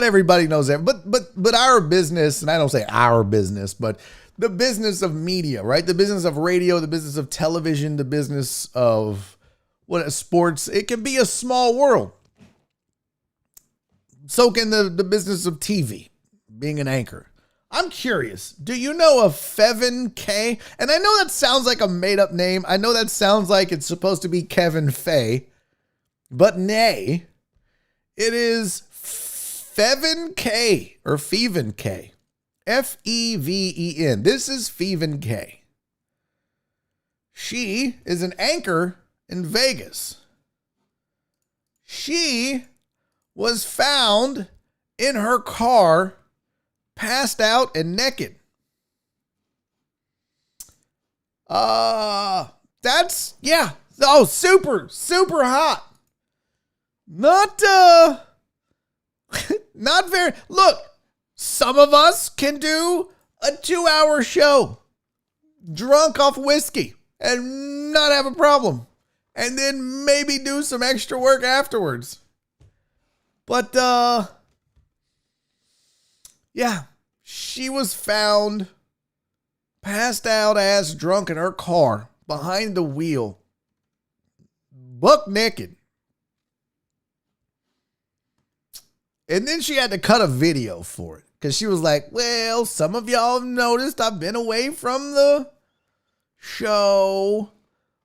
everybody knows that, but our business, and I don't say our business, but the business of media, right? The business of radio, the business of television, the business of sports, it can be a small world. So can the business of TV, being an anchor. I'm curious, do you know of Feven Kay? And I know that sounds like a made-up name. I know that sounds like it's supposed to be Kevin Feige, but nay, it is Feven Kay or Feven Kay. Feven. This is Feven Kay. She is an anchor in Vegas. She was found in her car, passed out and naked. That's, yeah. Oh, super hot. Not very. Look, some of us can do a 2-hour show drunk off whiskey and not have a problem. And then maybe do some extra work afterwards. But, yeah, she was found passed out ass drunk in her car behind the wheel, buck naked. And then she had to cut a video for it because she was like, well, some of y'all have noticed I've been away from the show.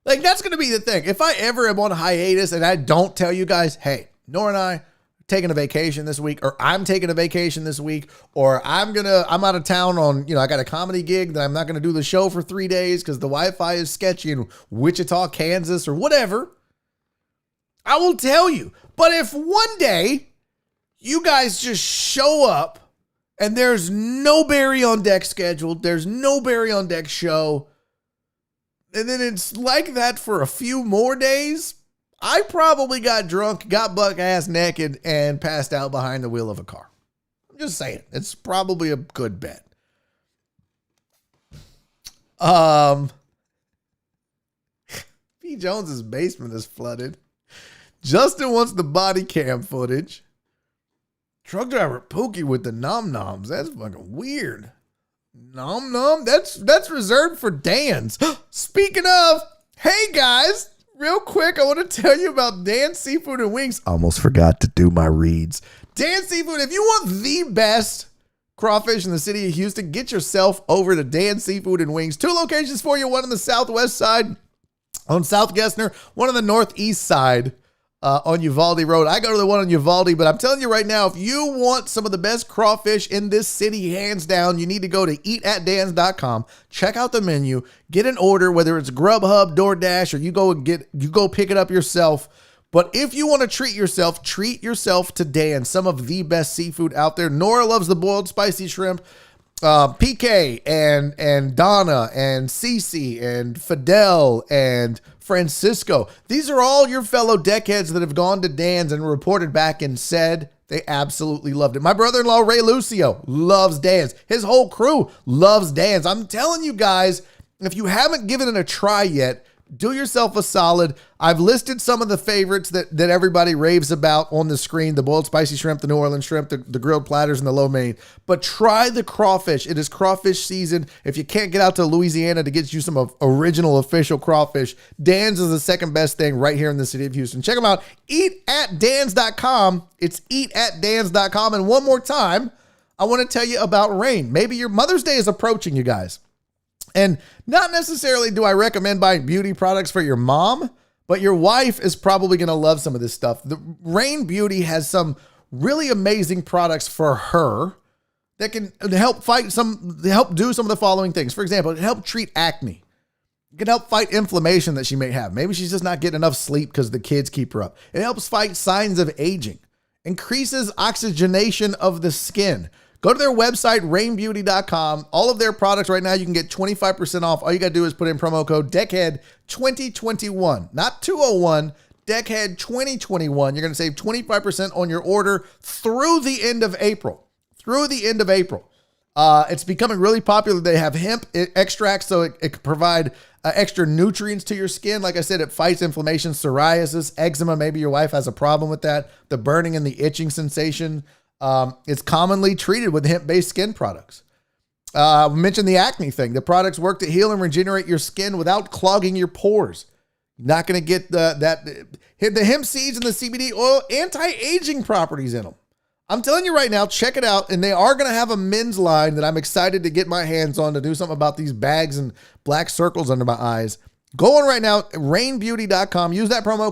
Like, that's going to be the thing. If I ever am on hiatus and I don't tell you guys, hey, Nora and I, taking a vacation this week, or I'm taking a vacation this week, or I'm out of town on, I got a comedy gig that I'm not going to do the show for 3 days because the Wi-Fi is sketchy in Wichita, Kansas, or whatever, I will tell you. But if one day you guys just show up and there's no Barry on Deck scheduled, there's no Barry on Deck show, and then it's like that for a few more days, I probably got drunk, got buck ass naked, and passed out behind the wheel of a car. I'm just saying. It's probably a good bet. P. Jones's basement is flooded. Justin wants the body cam footage. Truck driver Pookie with the nom-noms. That's fucking weird. Nom-nom? That's reserved for Dan's. Speaking of, hey guys, real quick, I want to tell you about Dan's Seafood and Wings. Almost forgot to do my reads. Dan's Seafood, if you want the best crawfish in the city of Houston, get yourself over to Dan's Seafood and Wings. 2 locations for you, one on the southwest side on South Gessner, one on the northeast side on Uvalde Road. I go to the one on Uvalde, but I'm telling you right now, if you want some of the best crawfish in this city, hands down, you need to go to eatatdans.com, check out the menu, get an order, whether it's Grubhub, DoorDash, or you go pick it up yourself. But if you want to treat yourself to Dan, some of the best seafood out there. Nora loves the boiled spicy shrimp. PK and Donna and Cece and Fidel and Francisco. These are all your fellow deckheads that have gone to Dan's and reported back and said they absolutely loved it. My brother-in-law, Ray Lucio, loves Dan's. His whole crew loves Dan's. I'm telling you guys, if you haven't given it a try yet, do yourself a solid. I've listed some of the favorites that everybody raves about on the screen: the boiled spicy shrimp, the New Orleans shrimp, the grilled platters, and the lo mein. But try the crawfish. It is crawfish season. If you can't get out to Louisiana to get you some original official crawfish, Dan's is the second best thing right here in the city of Houston. Check them out. Eatatdans.com. It's eatatdans.com. And one more time, I want to tell you about rain. Maybe your Mother's Day is approaching, you guys. And not necessarily do I recommend buying beauty products for your mom, but your wife is probably going to love some of this stuff. The Rain Beauty has some really amazing products for her that can help do some of the following things. For example, it can help treat acne. It can help fight inflammation that she may have. Maybe she's just not getting enough sleep because the kids keep her up. It helps fight signs of aging, increases oxygenation of the skin. Go to their website, rainbeauty.com. All of their products right now, you can get 25% off. All you got to do is put in promo code DECKHEAD2021, not 201, DECKHEAD2021. You're going to save 25% on your order through the end of April. It's becoming really popular. They have hemp extracts, so it can provide extra nutrients to your skin. Like I said, it fights inflammation, psoriasis, eczema. Maybe your wife has a problem with that. The burning and the itching sensation. It's commonly treated with hemp-based skin products. I mentioned the acne thing. The products work to heal and regenerate your skin without clogging your pores. You're not going to get the hemp seeds and the CBD oil anti-aging properties in them. I'm telling you right now, check it out. And they are going to have a men's line that I'm excited to get my hands on to do something about these bags and black circles under my eyes. Go on right now, rainbeauty.com. Use that promo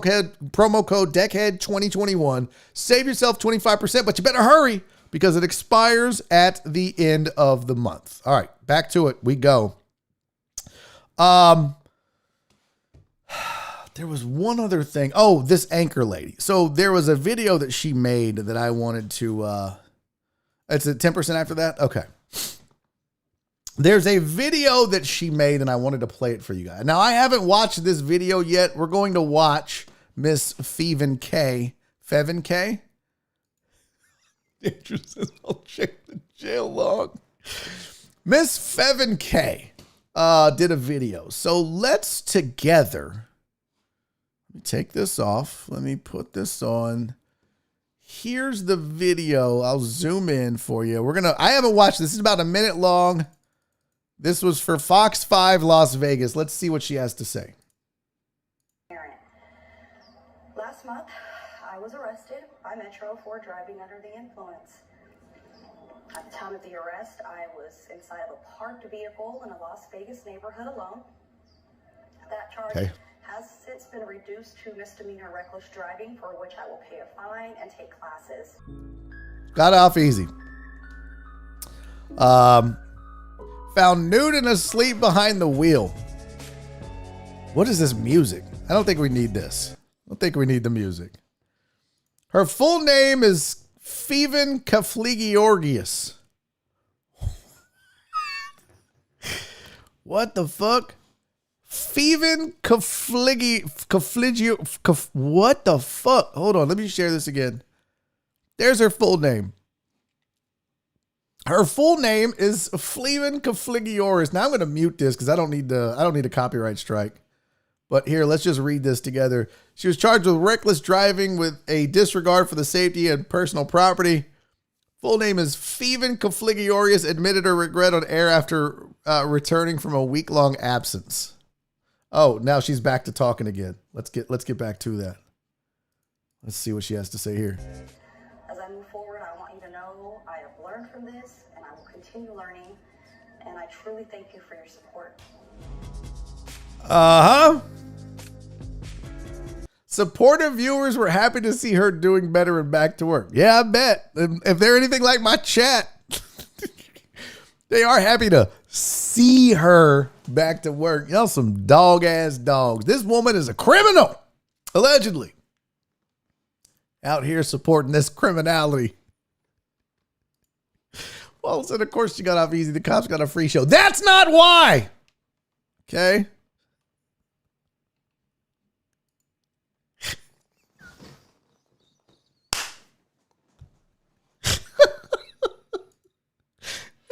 code DECKHEAD2021. Save yourself 25%, but you better hurry because it expires at the end of the month. All right, back to it. We go. There was one other thing. Oh, this anchor lady. So there was a video that she made that I wanted to, it's at 10% after that? Okay. There's a video that she made, and I wanted to play it for you guys. Now, I haven't watched this video yet. We're going to watch Miss Feven Kay. Feven Kay? Interesting. I'll check the jail log. Miss Feven Kay did a video. So let's together. Let me take this off. Let me put this on. Here's the video. I'll zoom in for you. I haven't watched this. This is about a minute long. This was for Fox 5 Las Vegas. Let's see what she has to say. Last month, I was arrested by Metro for driving under the influence. At the time of the arrest, I was inside of a parked vehicle in a Las Vegas neighborhood alone. That charge has since been reduced to misdemeanor reckless driving, for which I will pay a fine and take classes. Got off easy. Found nude and asleep behind the wheel. What is this music? I don't think we need this. I don't think we need the music. Her full name is Feven Kay. What the fuck? Feven Kay. What the fuck? Hold on, let me share this again. There's her full name. Her full name is Feven Kay. Now I'm going to mute this because I don't need a copyright strike. But here, let's just read this together. She was charged with reckless driving with a disregard for the safety and personal property. Full name is Feven Kay. Admitted her regret on air after returning from a week-long absence. Oh, now she's back to talking again. Let's get back to that. Let's see what she has to say here. As I move forward, I want you to know I have learned from this, and I will continue learning. And I truly thank you for your support. Supportive viewers were happy to see her doing better and back to work. Yeah, I bet. If they're anything like my chat, they are happy to see her back to work. Y'all some dog-ass dogs. This woman is a criminal, allegedly. Out here supporting this criminality. Well, so of course she got off easy. The cops got a free show. That's not why. Okay.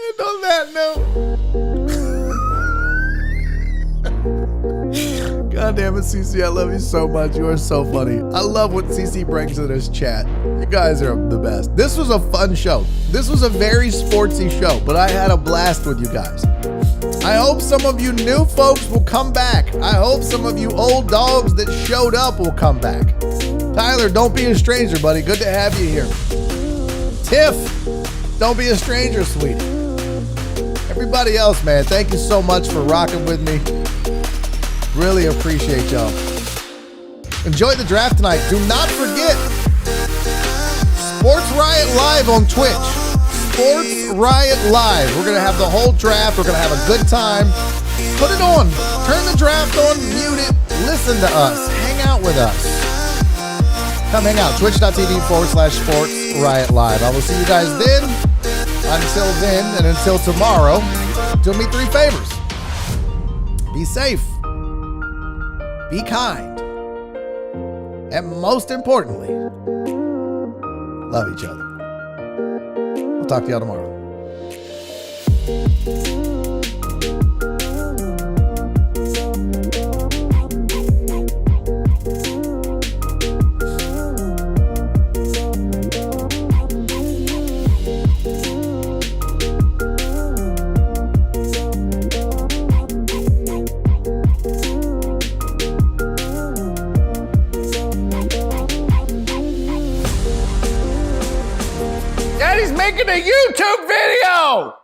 And on that note, God damn it, CC, I love you so much. You are so funny. I love what CC brings to this chat. You guys are the best. This was a fun show. This was a very sportsy show, but I had a blast with you guys. I hope some of you new folks will come back. I hope some of you old dogs that showed up will come back. Tyler, don't be a stranger, buddy. Good to have you here. Tiff, don't be a stranger, sweetie. Everybody else, man, thank you so much for rocking with me. Really appreciate y'all. Enjoy the draft tonight. Do not forget, Sports Riot Live on Twitch. Sports Riot Live. We're going to have the whole draft. We're going to have a good time. Put it on. Turn the draft on. Mute it. Listen to us. Hang out with us. Come hang out. Twitch.tv/Sports Riot Live. I will see you guys then. Until then and until tomorrow, do me 3 favors. Be safe. Be kind. And most importantly, love each other. We'll talk to y'all tomorrow. Daddy's making a YouTube video!